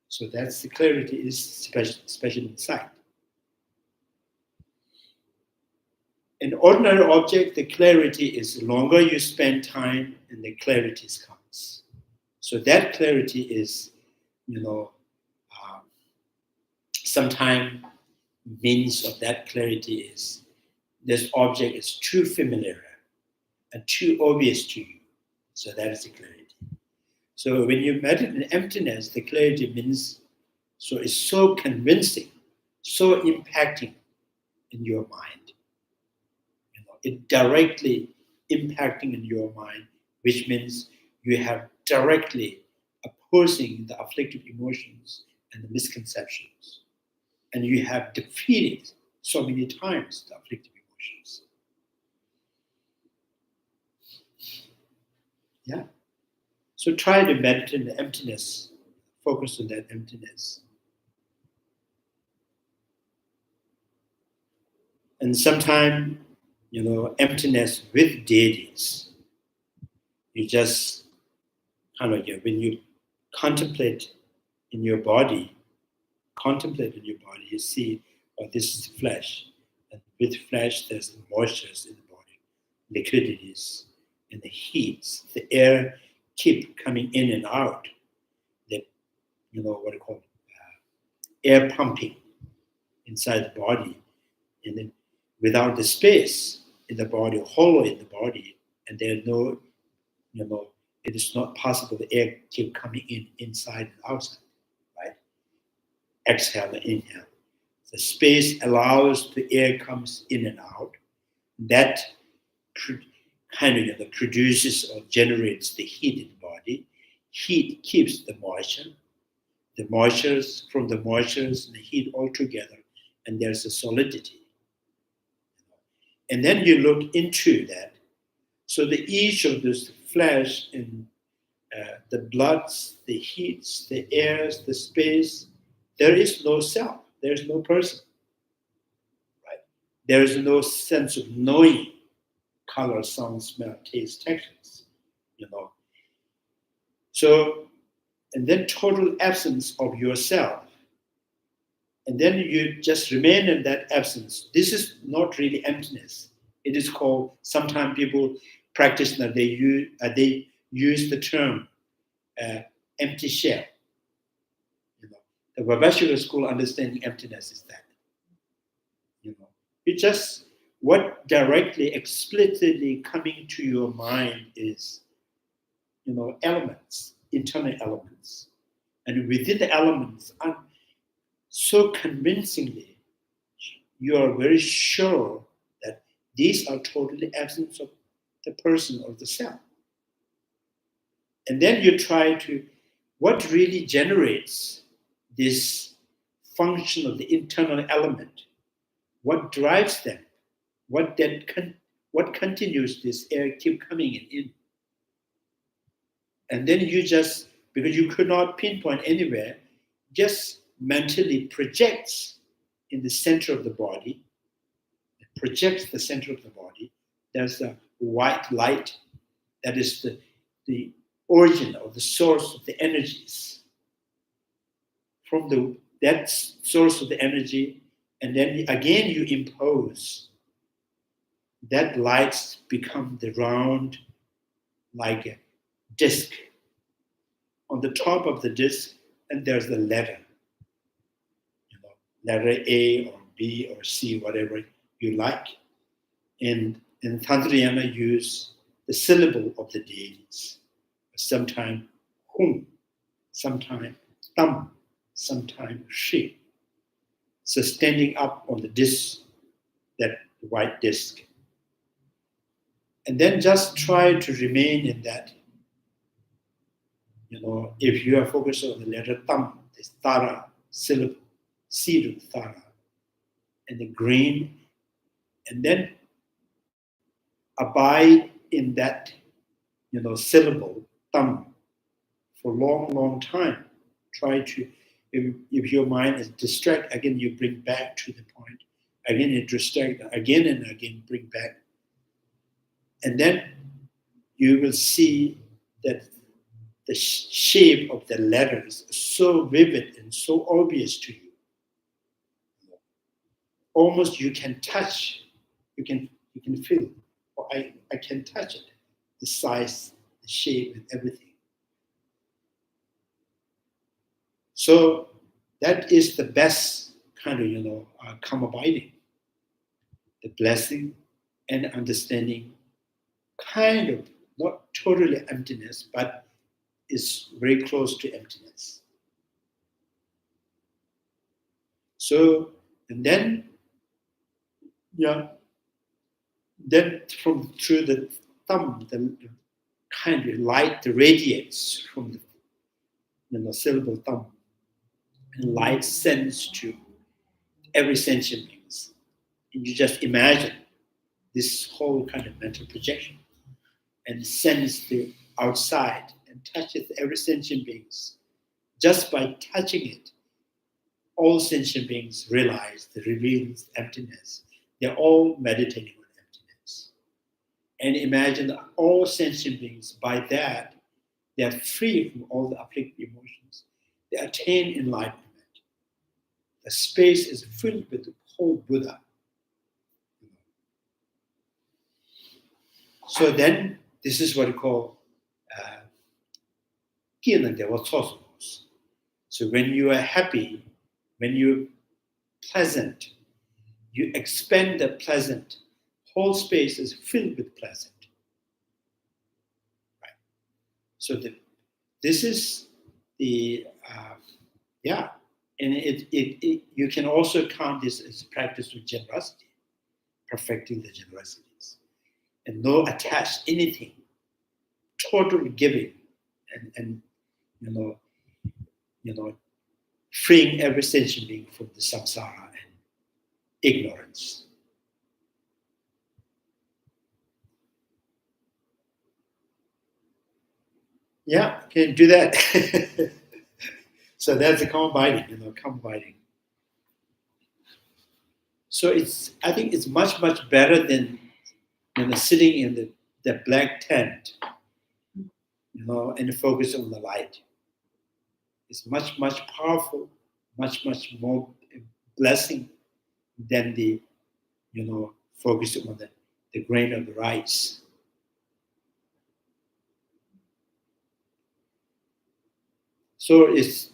So that's the clarity is special insight. An ordinary object, the clarity is the longer you spend time and the clarity comes. So that clarity is, sometimes means of that clarity is this object is too familiar and too obvious to you. So that is the clarity. So when you meditate in emptiness, the clarity means, so it's so convincing, so impacting in your mind. It directly impacting in your mind, which means you have directly opposing the afflictive emotions and the misconceptions. And you have defeated so many times the afflictive emotions. Yeah. So try to meditate in the emptiness, focus on that emptiness. And sometimes, emptiness with deities. You just kind of, when you contemplate in your body, you see, oh, this is flesh. And with flesh, there's the moistures in the body, liquidities, and the heats. The air keep coming in and out. The, what I call air pumping inside the body. And then without the space in the body, hollow in the body, and there's no, it is not possible the air keep coming in inside and outside, right? Exhale and inhale. The space allows the air comes in and out. That kind of produces or generates the heat in the body. Heat keeps the moisture. The moistures from the moistures and the heat all together, and there's a solidity. And then you look into that. So each of this flesh and the bloods, the heats, the airs, the space, there is no self. There is no person. Right? There is no sense of knowing color, sound, smell, taste, textures. So, and then total absence of yourself. And then you just remain in that absence. This is not really emptiness. It is called, sometimes people practice that they use the term empty shell. The Vivasura school understanding emptiness is that. It just, what directly, explicitly coming to your mind is, elements, internal elements. And within the elements, so convincingly, you are very sure that these are totally absent of the person or the self. And then you try to, what really generates this function of the internal element? What drives them? What continues this air keep coming in? And then you just, because you could not pinpoint anywhere, just mentally projects in the center of the body, projects the center of the body. There's a white light that is the origin or the source of the energies. From that source of the energy, and then again you impose, that lights become the round, like a disc. On the top of the disc, and there's the letter. Letter A or B or C, whatever you like. And in Tantrayana use the syllable of the deities. Sometimes Hum, sometimes Tam, sometimes Shi. So standing up on the disc, that white disc. And then just try to remain in that. If you are focused on the letter Tam, the Tara syllable, seed of Tara, and the green, and then abide in that, syllable, Tam, for a long, long time. Try to, if your mind is distracted, again, you bring back to the point. Again, it distracts, again and again, bring back. And then you will see that the shape of the letters is so vivid and so obvious to you. Almost you can touch, you can feel, or I can touch it, the size, the shape, and everything. So that is the best kind of, come abiding. the blessing and understanding, kind of not totally emptiness, but is very close to emptiness. So, and then, then from through the thumb, the kind of light radiates from the syllable thumb, and light sends to every sentient beings. And you just imagine this whole kind of mental projection, and sends to outside and touches every sentient beings. Just by touching it, all sentient beings realize the revealed emptiness. They're all meditating on emptiness. And imagine that all sentient beings, by that, they are free from all the applicable emotions. They attain enlightenment. The space is filled with the whole Buddha. So then, this is what we call so when you are happy, when you're pleasant, you expand the pleasant. Whole space is filled with pleasant. Right? So this is the and you can also count this as practice with generosity, perfecting the generosities, and no attached anything, total giving, and freeing every sentient being from the samsara and ignorance. Yeah, can do that. So that's the combining, combining. So I think it's much, much better than sitting in the black tent, and focus on the light. It's much, much powerful, much, much more blessing than the, focus on the grain of the rice. So it's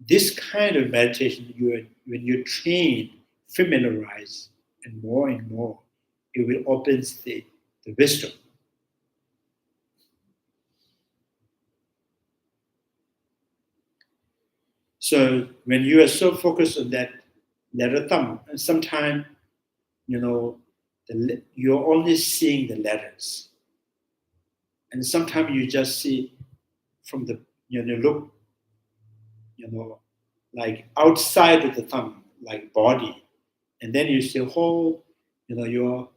this kind of meditation, when you train, familiarize, and more, it will open the wisdom. So when you are so focused on that letter thumb, and sometimes, you're only seeing the letters. And sometimes you just see from the, look, like outside of the thumb, like body. And then you see whole, your,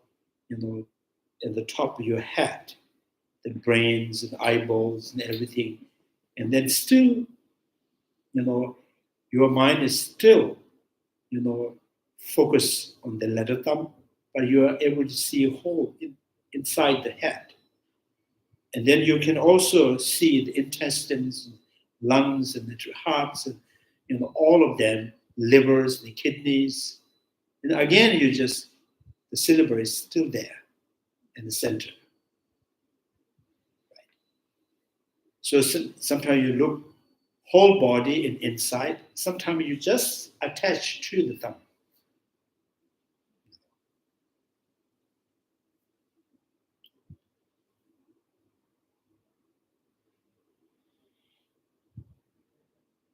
at the top of your head, the brains and eyeballs and everything. And then still, your mind is still, focused on the letter thumb, but you are able to see a whole inside the head. And then you can also see the intestines, and lungs, and the hearts, and all of them, livers, the kidneys. And again, the syllable is still there in the center. Right. So sometimes you look whole body and inside. Sometimes you just attach to the thumb.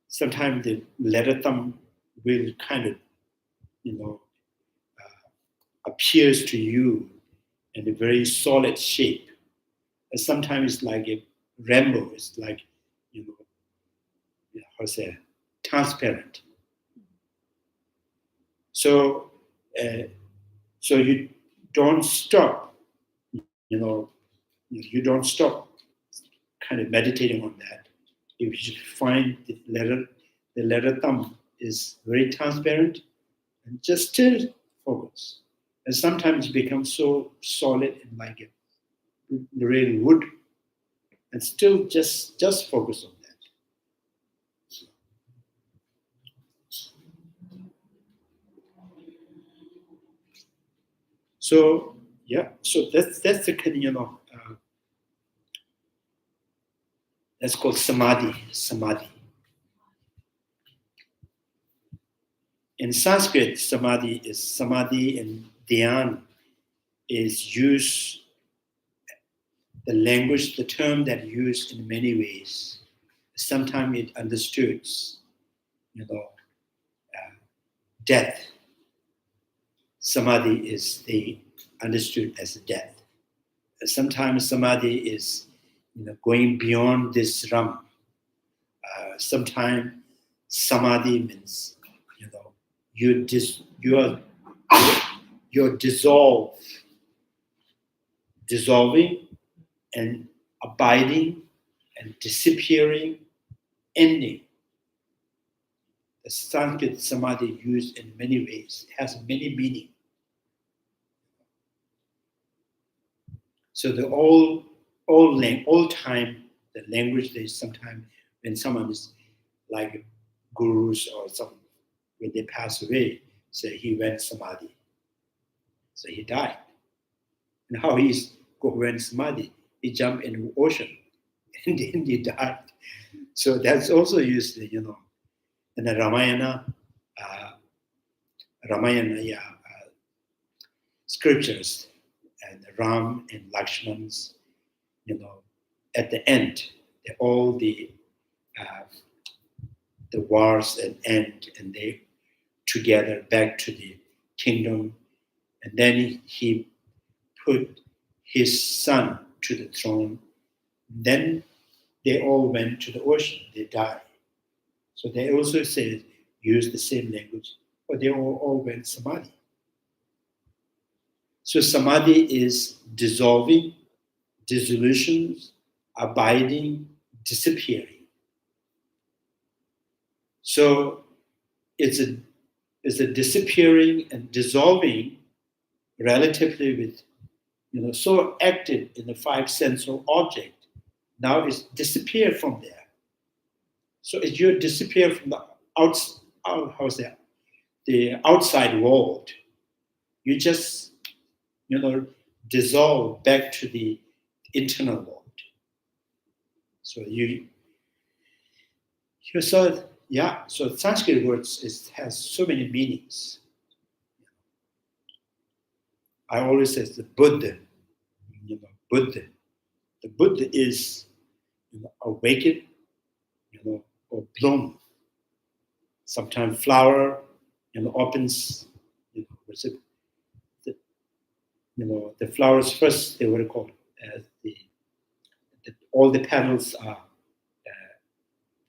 Sometimes the letter thumb will kind of, appears to you in a very solid shape. And sometimes it's like a rainbow. It's like, transparent. So, so you don't stop. You don't stop kind of meditating on that. If you find the letter thumb is very transparent, and just still focus. And sometimes it becomes so solid and like a real wood, and still just focus on that. So so that's the kind of that's called samadhi. In Sanskrit, samadhi is samadhi and dhyan. is used, the language, the term that used in many ways. Sometimes it understood, death. Samadhi is understood as death. Sometimes samadhi is, going beyond this realm. Sometimes samadhi means, you're dissolving and abiding and disappearing, ending. The Sanskrit samadhi used in many ways. It has many meanings. So the old time, the language, they sometimes, when someone is like gurus or some, when they pass away, say he went samadhi. So he died. And how went samadhi? He jumped in the ocean and then he died. So that's also used, in the Ramayana, scriptures, and Ram and Lakshman's, at the end, all the wars and end, and they together back to the kingdom, and then he put his son to the throne. Then they all went to the ocean. They died. So they also said, use the same language, but they all went samadhi. So samadhi is dissolving, dissolutions, abiding, disappearing. So it's a disappearing and dissolving relatively with, so active in the five sensual object. Now it's disappeared from there. So as you disappear from the the outside world, you just, dissolve back to the internal world. So so Sanskrit words has so many meanings. I always say the Buddha, Buddha. The Buddha is, awaken, or bloom. Sometimes flower, opens, the flowers first, they were called as all the petals are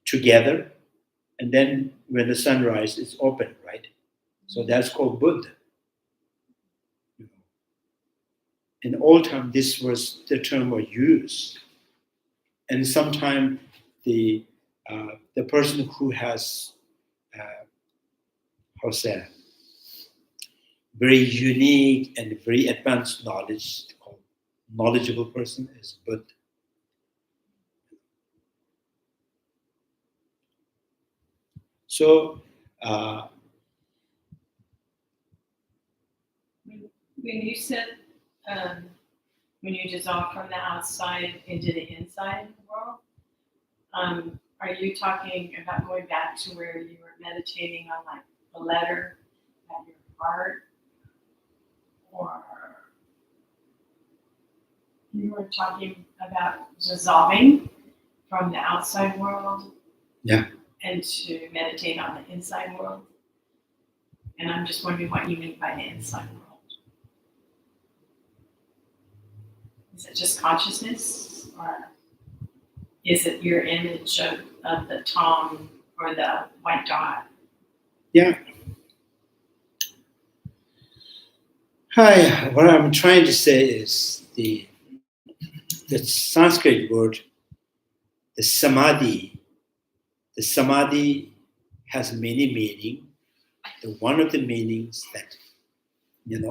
together, and then when the sun rises, it's open, right? So that's called Buddha. In old time, the term was used, and sometimes the person who has very unique and very advanced knowledge, called knowledgeable person, is Buddha. So when you said when you dissolve from the outside into the inside world, are you talking about going back to where you were meditating on like a letter at your heart, or you were talking about dissolving from the outside world? Yeah. And to meditate on the inside world? And I'm just wondering what you mean by the inside world. Is it just consciousness, or is it your image of the Tom or the white dot? Yeah. Hi, what I'm trying to say is the Sanskrit word, the samadhi has many meanings. One of the meanings that,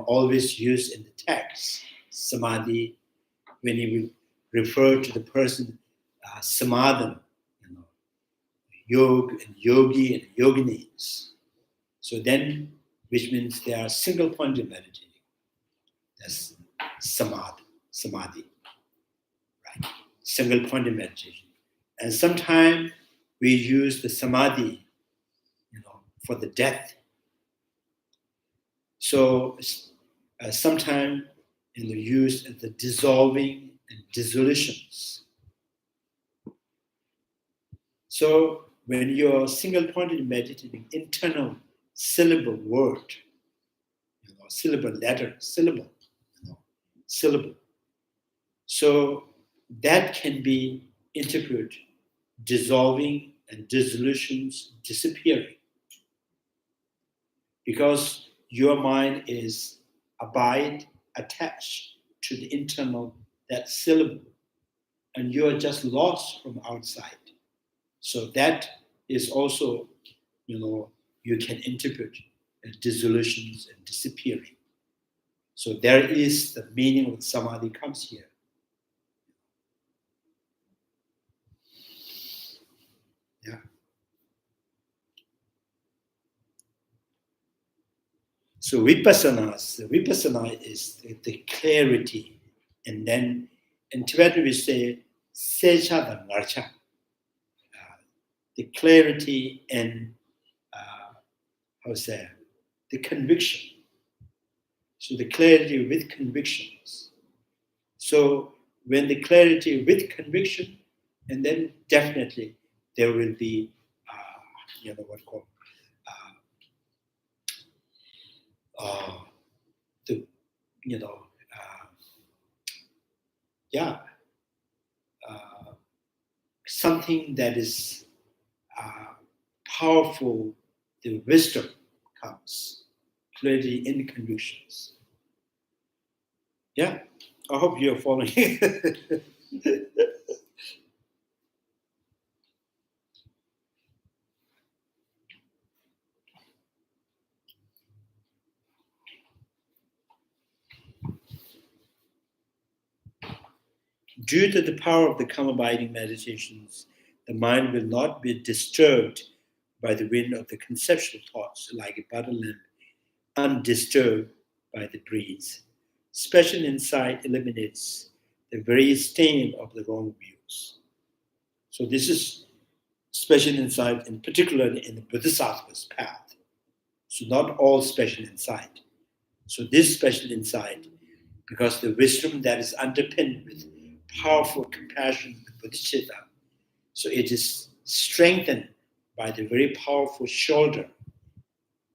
always used in the text, samadhi, when you refer to the person, samadhan, yog and yogi and yoginis. So then, which means they are single point of meditating. That's samadhi, right? Single point of meditation. And sometimes we use the samadhi, for the death. So sometimes and the use of the dissolving and dissolutions. So when you're single-pointed meditating, internal syllable word, syllable letter, syllable, syllable. So that can be interpreted dissolving and dissolutions disappearing, because your mind is attached to the internal, that syllable, and you are just lost from outside. So that is also, you can interpret dissolutions and disappearing. So there is the meaning of samadhi comes here. Yeah. So vipassana is the clarity, and then in Tibetan we say secha da ngarcha, the clarity and the conviction. So the clarity with convictions. So when the clarity with conviction, and then definitely there will be, the, something that is powerful, the wisdom comes, clarity in convictions. Yeah, I hope you're following. Due to the power of the calm abiding meditations, the mind will not be disturbed by the wind of the conceptual thoughts, like a butter lamp, undisturbed by the breeze. Special insight eliminates the very stain of the wrong views. So this is special insight, in particular in the Bodhisattvas path. So not all special insight. So this special insight, because the wisdom that is underpinned with powerful compassion with bodhicitta, so it is strengthened by the very powerful shoulder.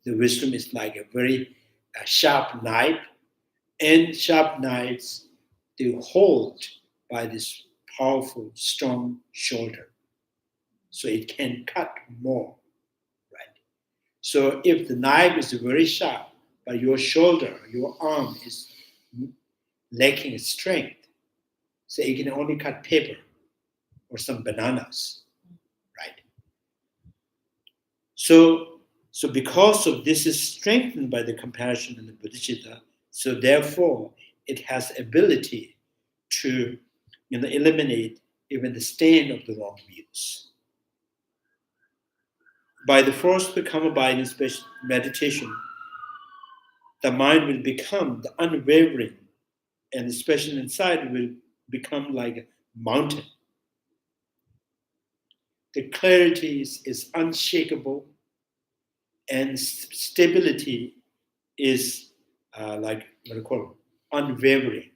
The wisdom is like a very sharp knife, and sharp knives, they hold by this powerful, strong shoulder. So it can cut more, right? So if the knife is very sharp, but your shoulder, your arm is lacking strength, so it can only cut paper or some bananas, right? So because of this is strengthened by the compassion and the bodhicitta, so therefore it has ability to eliminate even the stain of the wrong views. By the force of the calm abiding meditation, the mind will become the unwavering, and the special insight will become like a mountain. The clarity is unshakable, and stability is like what I call unwavering.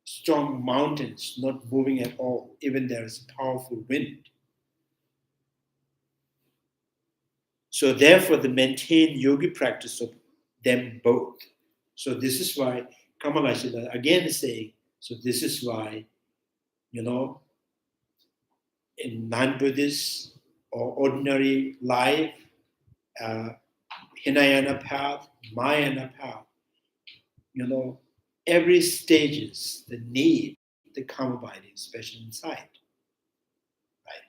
Strong mountains not moving at all, even there is powerful wind. So therefore, the maintained yogi practice of them both. So this is why Kamalasila again is saying, so this is why, in non-Buddhist or ordinary life, Hinayana path, Mahayana path, every stages the need the calm abiding, special insight. Right?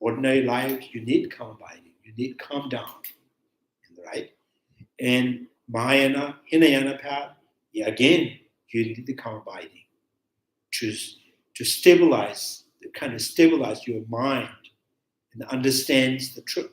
Ordinary life, you need calm abiding, you need calm down, right? And Mahayana, Hinayana path, again, you need the calm abiding to stabilize, stabilize your mind and understands the truth.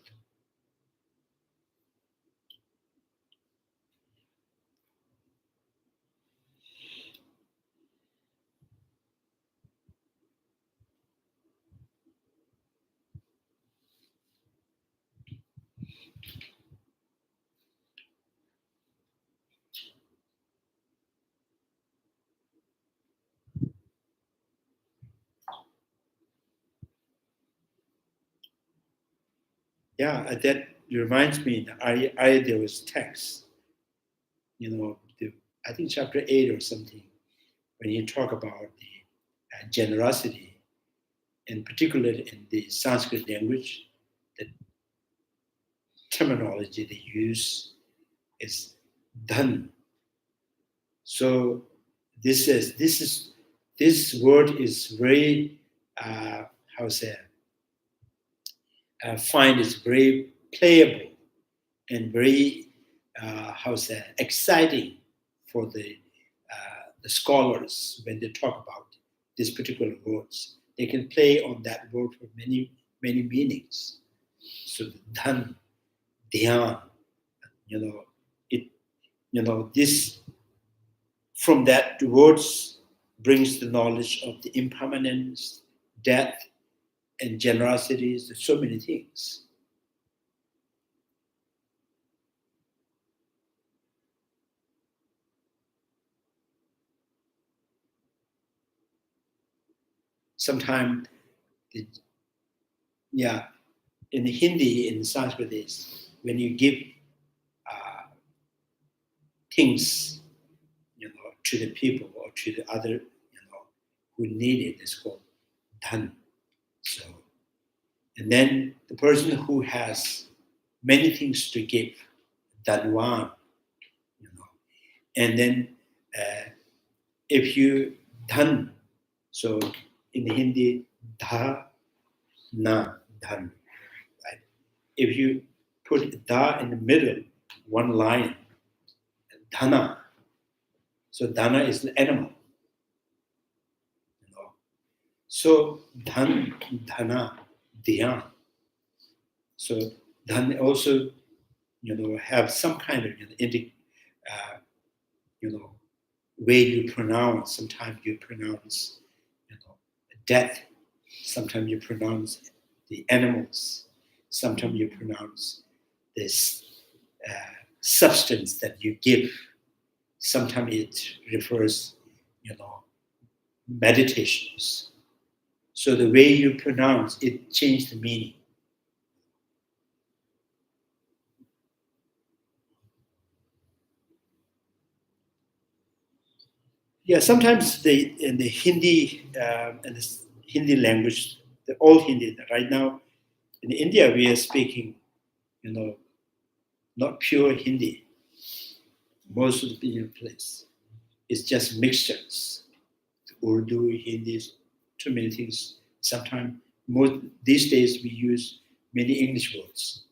Yeah, that reminds me, there was text, I think chapter 8 or something, when you talk about the generosity, and particularly in the Sanskrit language, the terminology they use is dhan. So this word is very how say I find it's very playable and very exciting for the scholars when they talk about these particular words. They can play on that word for many meanings. So dhan, dhyan, it this from that words brings the knowledge of the impermanence, death, and generosities, so many things. Sometimes, in Hindi, in Sanskrit, is when you give things, to the people or to the other, who need it, it's called dhan. So, and then the person who has many things to give, dhanwan, and then if you dhan, so in Hindi, dha, na, dhan, right? If you put da in the middle, one line, dhana, so dhana is the animal. So dhan, dhana, dhyan. So dhan also, have some kind of way you pronounce. Sometimes you pronounce, death. Sometimes you pronounce the animals. Sometimes you pronounce this substance that you give. Sometimes it refers, meditations. So the way you pronounce it changes the meaning. Yeah, sometimes in the Hindi and the Hindi language, the old Hindi. Right now, in India, we are speaking, not pure Hindi. Most of the people place, it's just mixtures. Urdu, Hindi, too many things. Sometimes, these days, we use many English words.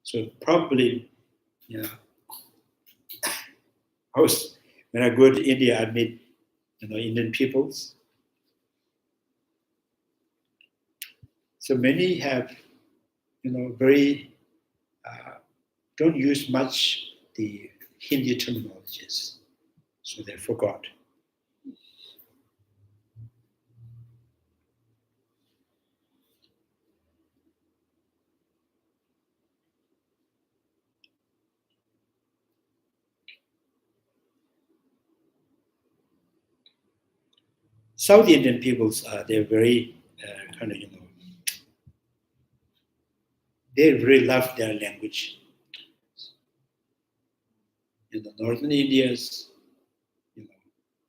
So probably, when I go to India, I meet, Indian peoples. So many have, very don't use much the Hindi terminologies, so they forgot. South Indian peoples, they're very kind of, they really love their language. In the northern Indians,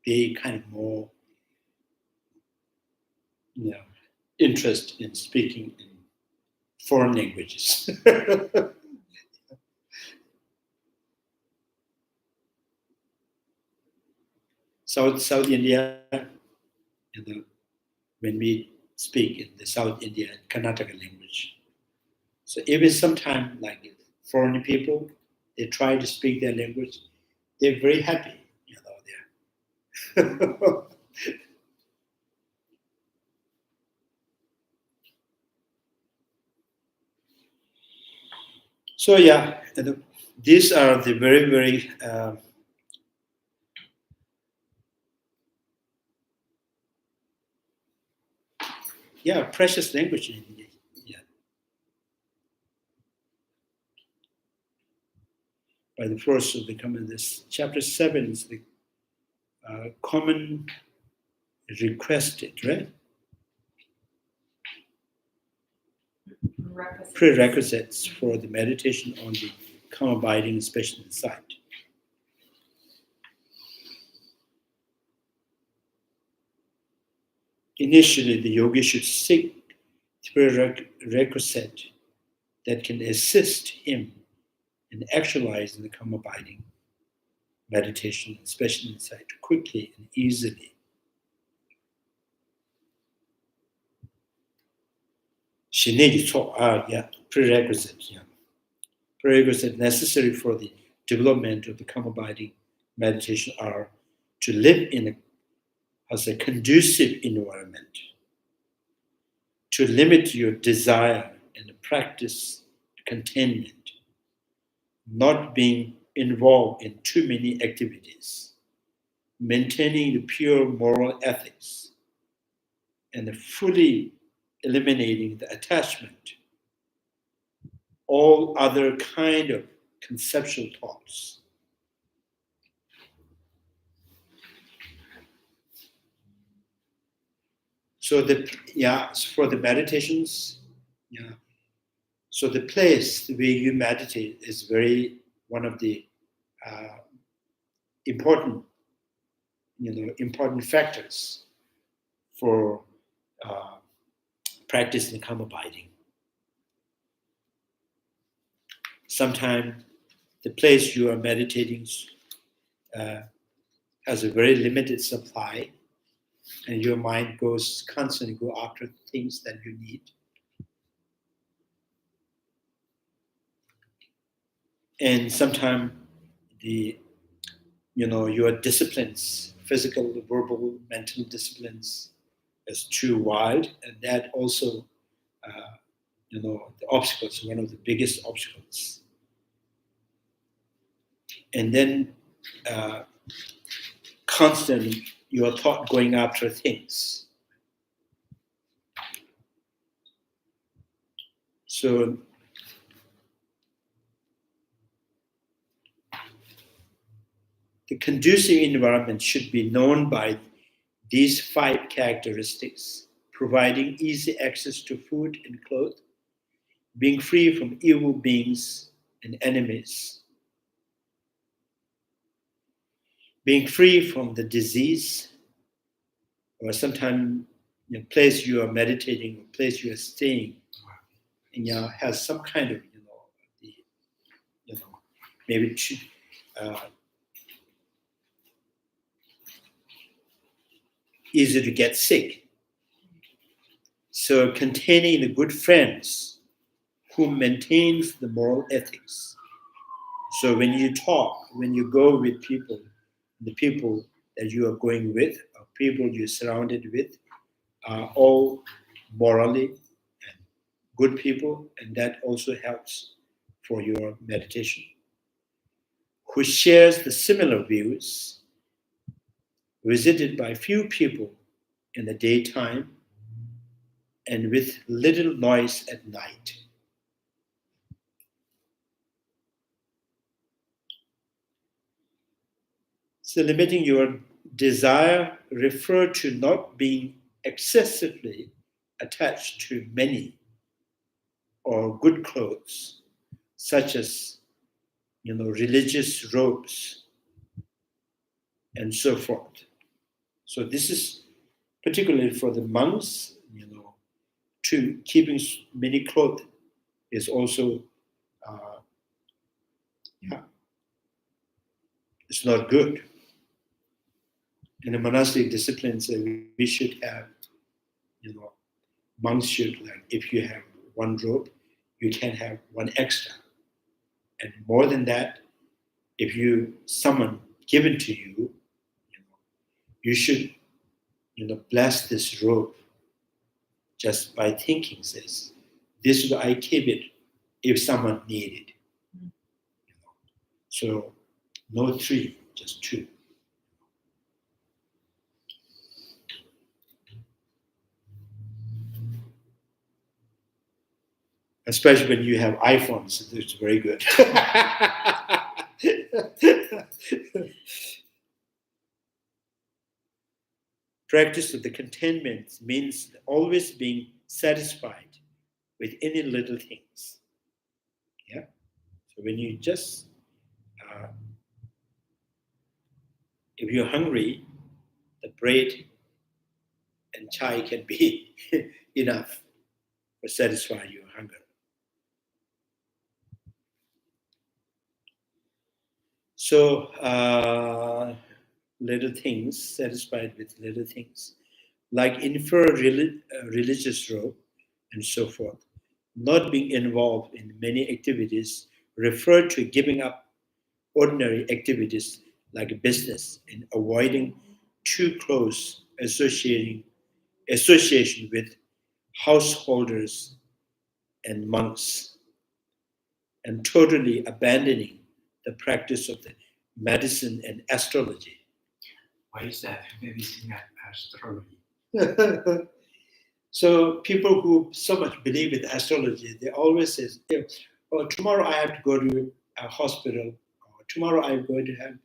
they kind of more, interest in speaking in foreign languages. South India, when we speak in the South India and Karnataka language. So even sometimes, like foreign people, they try to speak their language, they're very happy, there. So yeah, these are the very, very precious language in India. Yeah. By the force of becoming this, chapter 7 is the common requested, right? prerequisites for the meditation on the calm abiding, especially inside. Initially, the yogi should seek the prerequisite that can assist him in actualizing the calm abiding meditation, especially inside, quickly and easily. Prerequisite necessary for the development of the calm abiding meditation are to live in a conducive environment, to limit your desire and practice containment, not being involved in too many activities, maintaining the pure moral ethics, and fully eliminating the attachment, all other kind of conceptual thoughts. So for the meditations, so the place where you meditate is one of the important factors for practicing calm abiding. Sometimes the place you are meditating has a very limited supply, and your mind constantly go after things that you need. And sometimes your disciplines, physical, verbal, mental disciplines, is too wild, and that also, the obstacles, one of the biggest obstacles. And then constantly your thought going after things. So the conducive environment should be known by these 5 characteristics: providing easy access to food and clothes, being free from evil beings and enemies, being free from the disease, or sometimes the place you are meditating, or place you are staying, and has some kind of maybe easy to get sick. So containing the good friends who maintains the moral ethics. So when you talk, when you go with people, the people that you are going with, or people you're surrounded with, are all morally and good people, and that also helps for your meditation. Who shares the similar views, visited by few people in the daytime, and with little noise at night. So limiting your desire refer to not being excessively attached to many or good clothes, such as religious robes and so forth. So this is particularly for the monks, to keeping many clothes is also it's not good. In the monastic disciplines, we should have, monks should, like, if you have one robe, you can have one extra. And more than that, if someone given to you, you should, bless this robe just by thinking, says, this is I keep it if someone need it. So no 3, just 2. Especially when you have iPhones, it's very good. Practice of the contentment means always being satisfied with any little things. Yeah. So when you just, if you're hungry, the bread and chai can be enough to satisfy your hunger. So little things, satisfied with little things, like infer religious robe and so forth. Not being involved in many activities refer to giving up ordinary activities like business and avoiding too close association with householders and monks, and totally abandoning the practice of the medicine and astrology. Why is that? Medicine and astrology. So people who so much believe in astrology, they always say, "Oh, tomorrow I have to go to a hospital, or tomorrow I'm going to have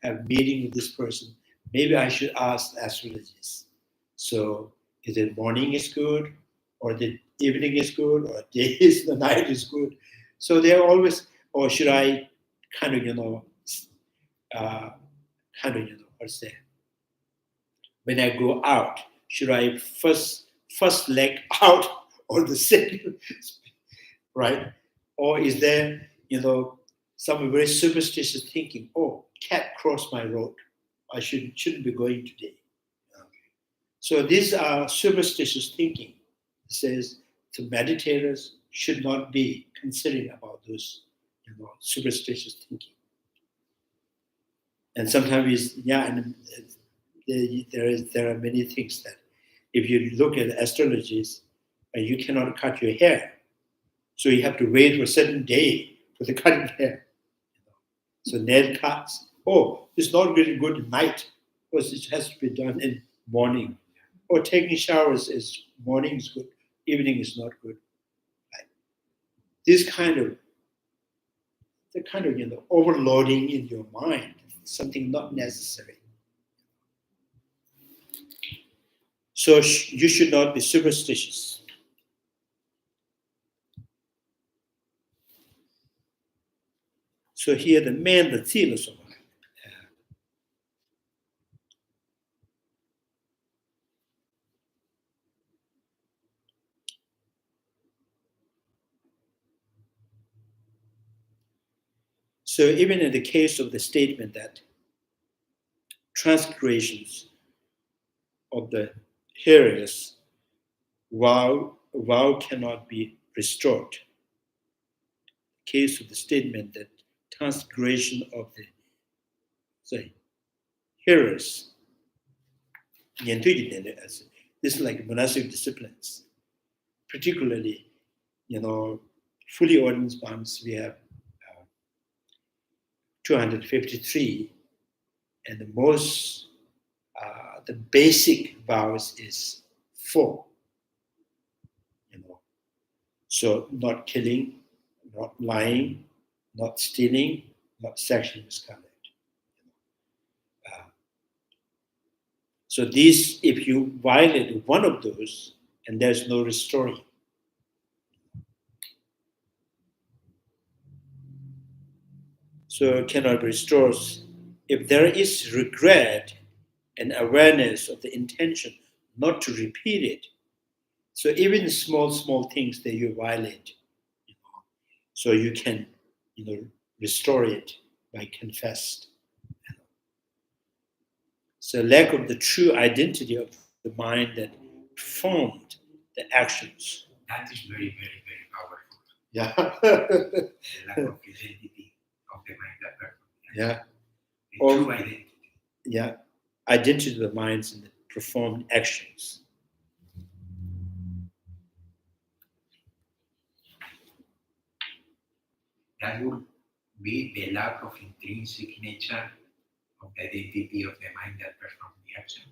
a meeting with this person. Maybe I should ask the astrologist. So is it morning is good, or the evening is good, or day is the night is good?" So they're always, or should I kind of, what's that? When I go out, should I first leg out or the second, right? Or is there, some very superstitious thinking? Oh, cat crossed my road. I shouldn't be going today. So these are superstitious thinking. It says the meditators should not be considering about those, superstitious thinking. And sometimes, and there are many things that if you look at astrologies, you cannot cut your hair. So you have to wait for a certain day for the cutting hair. So nail cuts, it's not really good at night because it has to be done in morning. Or taking showers is morning is good, evening is not good. Right? This kind of overloading in your mind, something not necessary. So you should not be superstitious. So here the man, the thilas of So even in the case of the statement that transgressions of the hearers vow cannot be restored. Case of the statement that transgression of the hearers, this is like monastic disciplines, particularly, fully ordinance monks, we have 253, and the basic vows is 4. So not killing, not lying, not stealing, not sexual misconduct. So these, if you violate one of those, and there's no restoring. So cannot be restored. If there is regret and awareness of the intention not to repeat it, so even small things that you violate, so you can, restore it by confessed. So lack of the true identity of the mind that performed the actions. That is very, very, very powerful. Yeah. The lack of identity of the mind that performed. Yeah. The true identity. Yeah. Identity of the minds and the performed actions. That would be the lack of intrinsic nature of the identity of the mind that performs the action.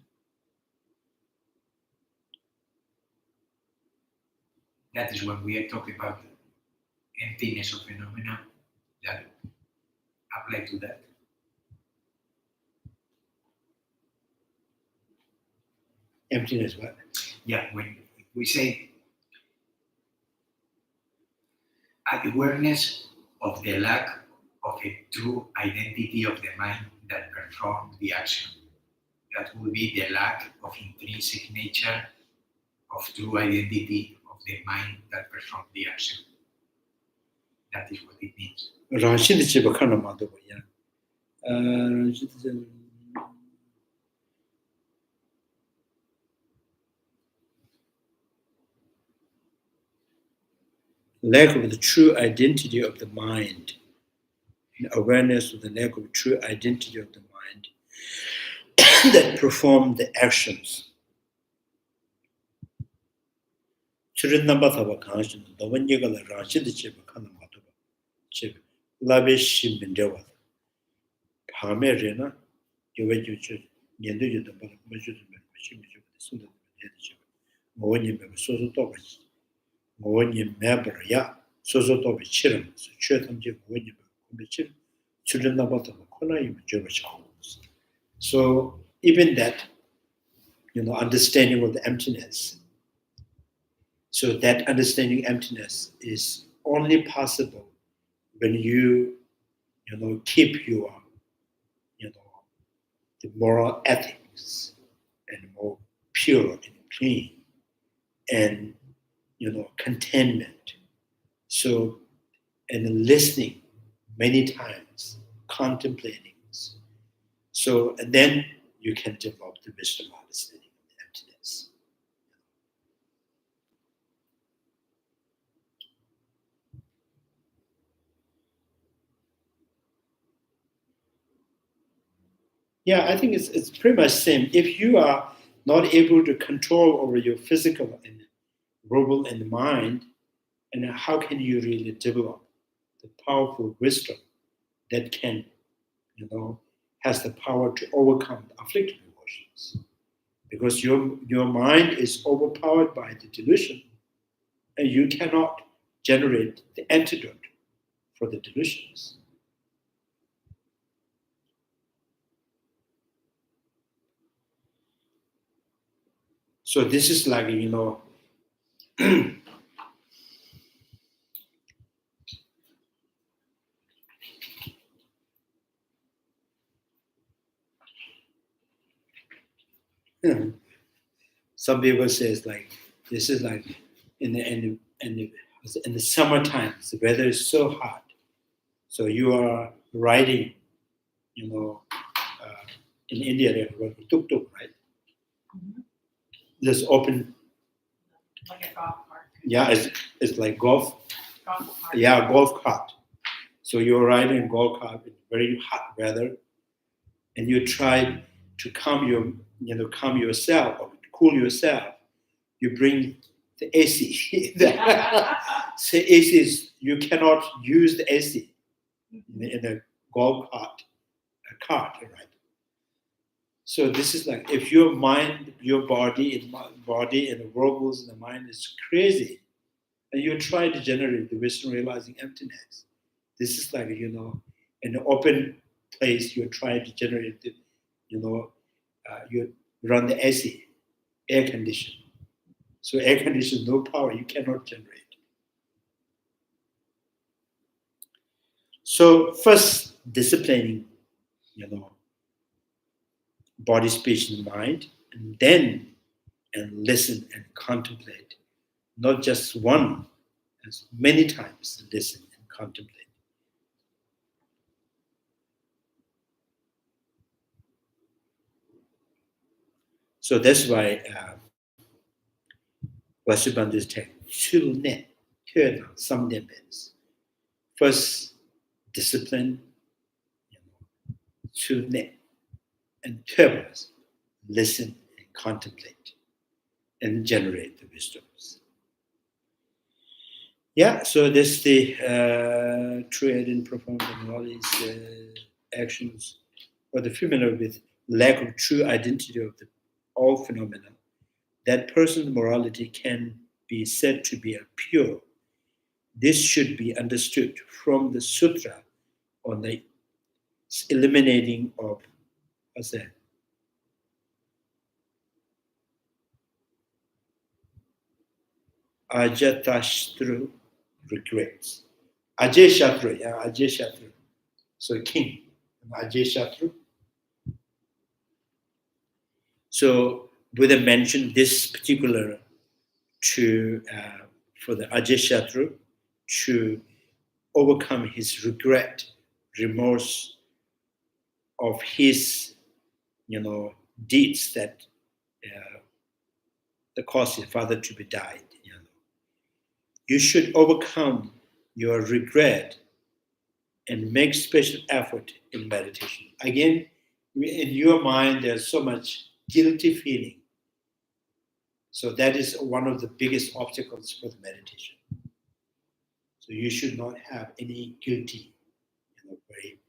That is when we are talking about emptiness of phenomena that apply to that. Emptiness what? Yeah, when we say awareness of the lack of a true identity of the mind that performs the action. That would be the lack of intrinsic nature of true identity of the mind that performs the action. That is what it means. Rashid Chiba Kana Madhava, yeah. Lack of the true identity of the mind, awareness of the lack of true identity of the mind that perform the actions. Children number of a conscience, the one you got a Rashid Chiba Kana Madhava, Chib, Lavish Mindewa, Pamerina, you wait you should, you do the measure the machine, the when you have a social topic. When you member, yeah, social topic, children, so children, when you have children about the corner, you Jewish homes. So, even that, understanding of the emptiness. So, that understanding emptiness is only possible when you, keep your, the moral ethics and more pure and clean and, contentment. So, and listening many times, contemplating. So, and then you can develop the wisdom understanding of the emptiness. Yeah, I think it's pretty much same. If you are not able to control over your physical and verbal and mind, and how can you really develop the powerful wisdom that can, has the power to overcome the afflictive emotions? Because your mind is overpowered by the delusion, and you cannot generate the antidote for the delusions. So this is like, some people says like this is like in the summertime, the weather is so hot. So you are riding, in India they have a tuk-tuk, right? Mhm. This open, Like a golf cart. yeah, it's like golf, Golf cart. yeah, golf cart. So you're riding a golf cart in very hot weather, and you try to calm yourself or cool yourself. You bring the AC. So AC is, you cannot use the AC in a golf cart, right? So this is like if your mind, your body and the verbals and the mind is crazy, and you try to generate the wisdom realizing emptiness. This is like, in an open place, you're trying to generate the, you run the AC, air condition. So air condition, no power, you cannot generate. So first, disciplining, body, speech, and mind, and then and listen and contemplate, not just one, as many times listen and contemplate. So that's why Vasubandhu's text, Chulne, Samden means first discipline, Chulne, and Turbas, listen and contemplate and generate the wisdoms. Yeah, so this the true and performing all these actions, or the phenomena with lack of true identity of the all phenomena, that person's morality can be said to be pure. This should be understood from the Sutra on the eliminating of, what's that? Ajatashtra regrets. Ajay Shatru. So king, Ajay Shatru. So Buddha mentioned this particular for the Ajay Shatru to overcome his regret, remorse of his, deeds that caused his father to be died. You should overcome your regret and make special effort in meditation. Again, in your mind, there's so much guilty feeling. So that is one of the biggest obstacles for the meditation. So you should not have any guilty, very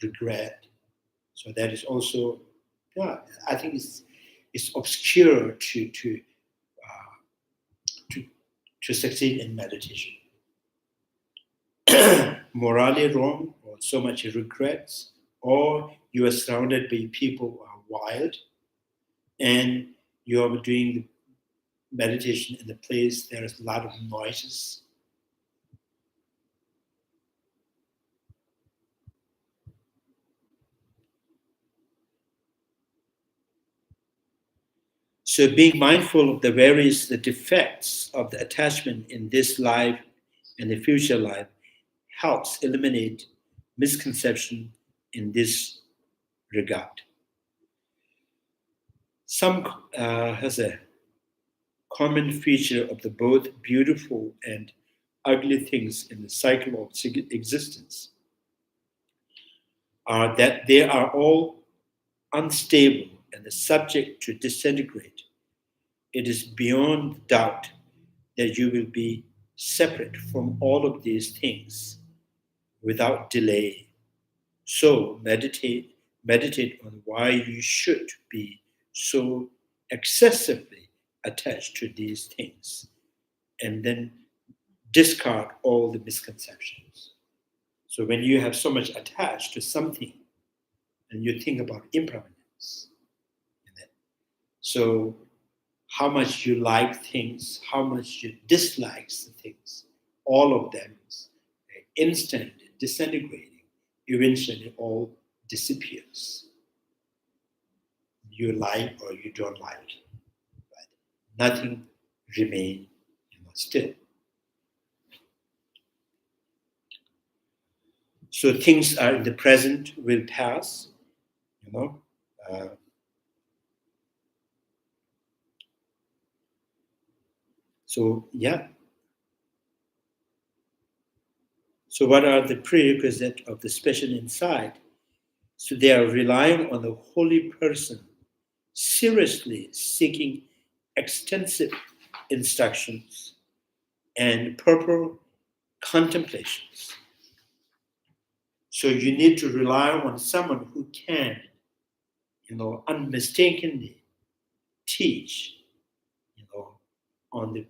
regret. So that is also, I think it's obscure to succeed in meditation. Morally wrong, or so much regrets, or you are surrounded by people who are wild, and you are doing meditation in a place there is a lot of noises. So being mindful of the defects of the attachment in this life and the future life helps eliminate misconception in this regard. Some has a common feature of the both beautiful and ugly things in the cycle of existence are that they are all unstable and subject to disintegrate. It is beyond doubt that you will be separate from all of these things without delay. So meditate on why you should be so excessively attached to these things, and then discard all the misconceptions. So when you have so much attached to something and you think about impermanence, so how much you like things, how much you dislike the things, all of them instant disintegrating, eventually all disappears. You like or you don't like, right? Nothing remains still. So things are in the present will pass, So what are the prerequisites of the special insight? So they are relying on the holy person, seriously seeking extensive instructions and proper contemplations. So you need to rely on someone who can, unmistakably teach, on the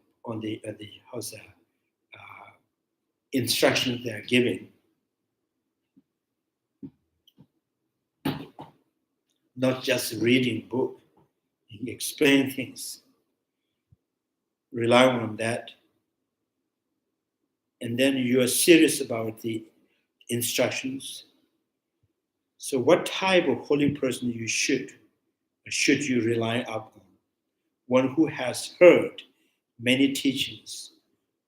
instructions they are giving. Not just reading book, explain things, rely on that, and then you are serious about the instructions. So what type of holy person you should you rely upon? One who has heard many teachings,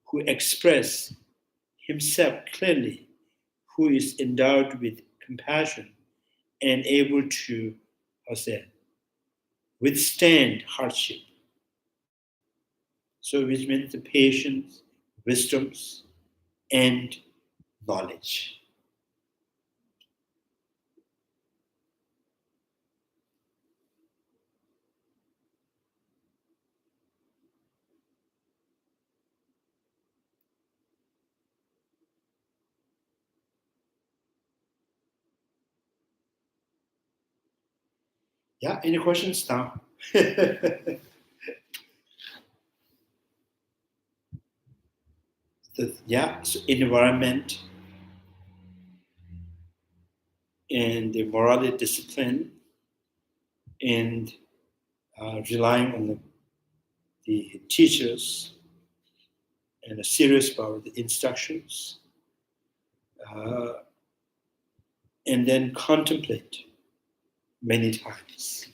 who express himself clearly, who is endowed with compassion and able to, withstand hardship. So which means the patience, wisdoms, and knowledge. Yeah, any questions now? So environment and the morality discipline and relying on the teachers and serious about the instructions and then contemplate many times.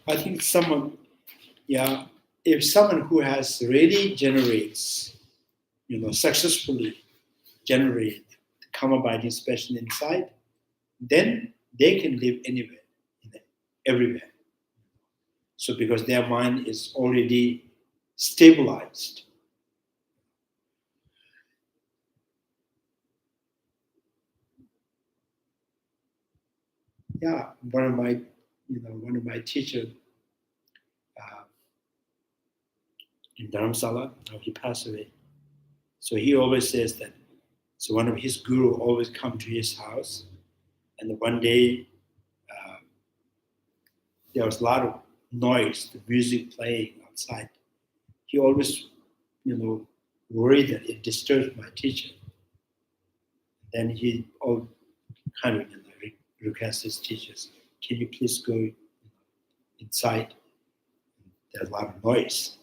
I think someone, if someone who has really generates, successfully generate karma abiding special inside, then they can live anywhere, everywhere. So because their mind is already stabilized. Yeah, one of my teachers in Dharamsala, he passed away. So he always says that. So one of his guru always come to his house, and one day there was a lot of noise, the music playing outside. He always, worried that it disturbs my teacher. Then he all kind of request his teachers, can you please go inside? There's a lot of noise.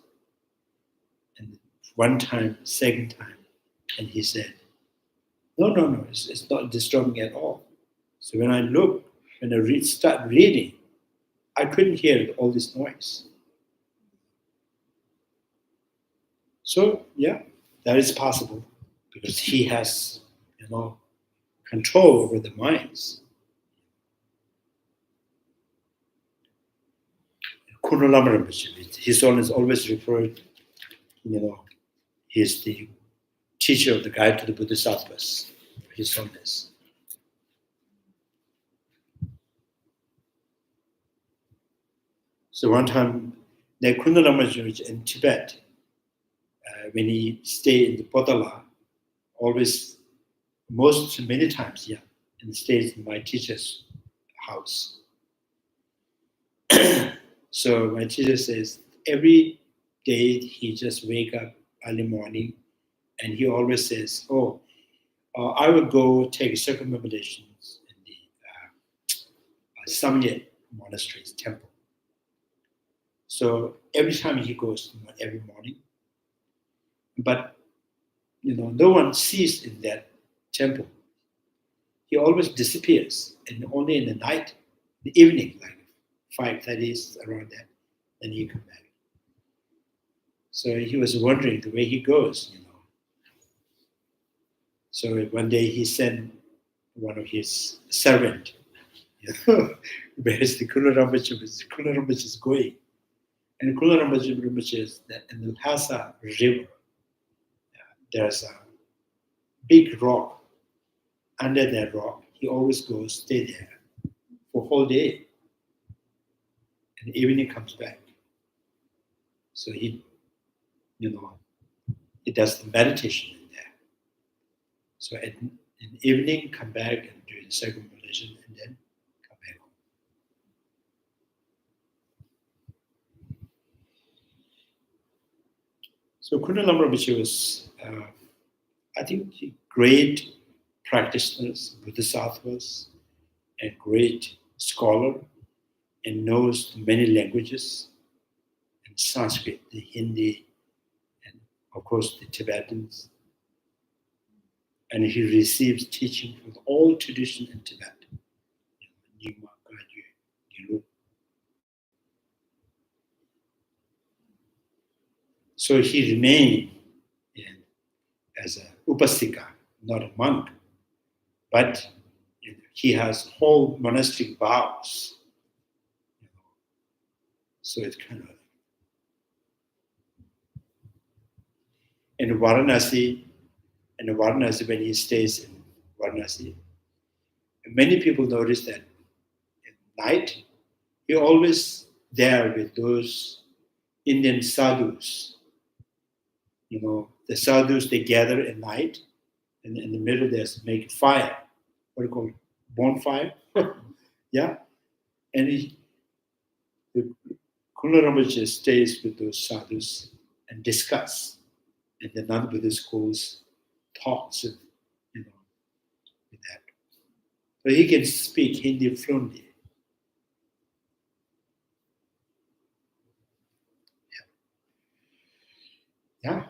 And one time, second time, and he said, no, it's not disturbing at all. So when I start reading, I couldn't hear all this noise. So yeah, that is possible because he has, control over the minds. Kunalama Rinpoche, his son is always referred, he's the teacher of the guide to the Bodhisattvas. His son is. So one time, the Kunalama in Tibet, when he stayed in the Potala, many times, and stays in my teacher's house. So my teacher says every day he just wake up early morning, and he always says, I will go take circumambulations in the Samye monastery's temple. So every time he goes, every morning, but no one sees in that temple. He always disappears, and only in the night, the evening, like 5:30 around that, then he come back. So he was wondering the way he goes, So one day he sent one of his servant, where is the Kula Rinpoche is going. And Kula Rinpoche is in the Lhasa River. There's a big rock. Under that rock, he always goes, stay there for a whole day. And the evening comes back. So he does the meditation in there. So in the evening, come back and do the circumambulation and then come back home. So Kunalama Rinpoche was, I think, great practitioners, Bodhisattvas, and great scholar, and knows many languages, and Sanskrit, the Hindi, and of course the Tibetans. And he receives teaching from all traditions in Tibet. So he remained as an upasika, not a monk, but he has whole monastic vows. So it's kind of. In Varanasi, when he stays in Varanasi, many people notice that at night, he always there with those Indian sadhus. The sadhus, they gather at night, and in the middle there's make fire. What do you call it? Bonfire? Yeah. And the Kula Rinpoche stays with those sadhus and discuss and the non-Buddhist schools talks, with that. So he can speak Hindi fluently. Yeah.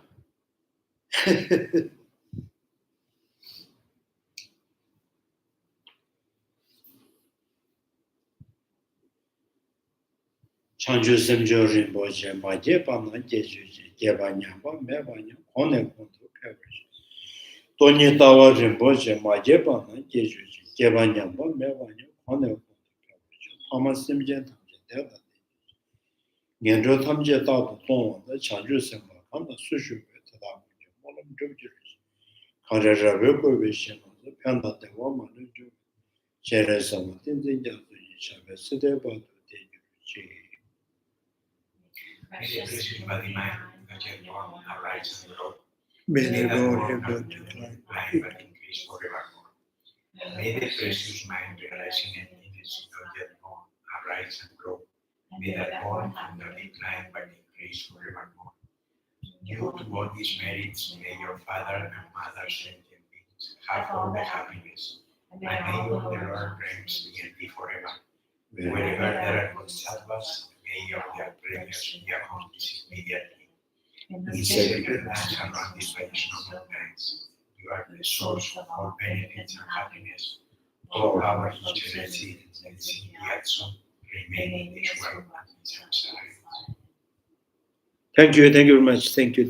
Chanju semjo rinpoche ma jepa na jejuji, jeba nyamba, meba nyamba, kone kondo pebrish. Tonyi tawa rinpoche ma jepa na jejuji, jeba nyamba, meba nyamba, kone kondo pebrish. Pama semje tamje deda. Ngendro tamje tatu tongwa da chanju semba, kanda sushu be tada kunjo, molam jubjirish. Kare rabe kobe shema, penda dewa ma nunjo. Chere sama tinze jazu yichabe, side badu dejuji. May the precious body mind nurture born, arise and grow. May May the that Lord born have not God decline decline. but increase forevermore. May the precious mind realizing it in its not yet born, arise and grow. May that born not decline but increase forevermore. Due to all these merits, may your father and mother sentient beings have all the happiness, and may all the Lord reigns in thee forever. Wherever there are Bodhisattvas, may all their prayers be accomplished immediately. In the sacred lands around these noble plains, you are the source of all benefits and happiness. All our future residents and Yatsun remain in this world and in samsara. Thank you very much. Thank you.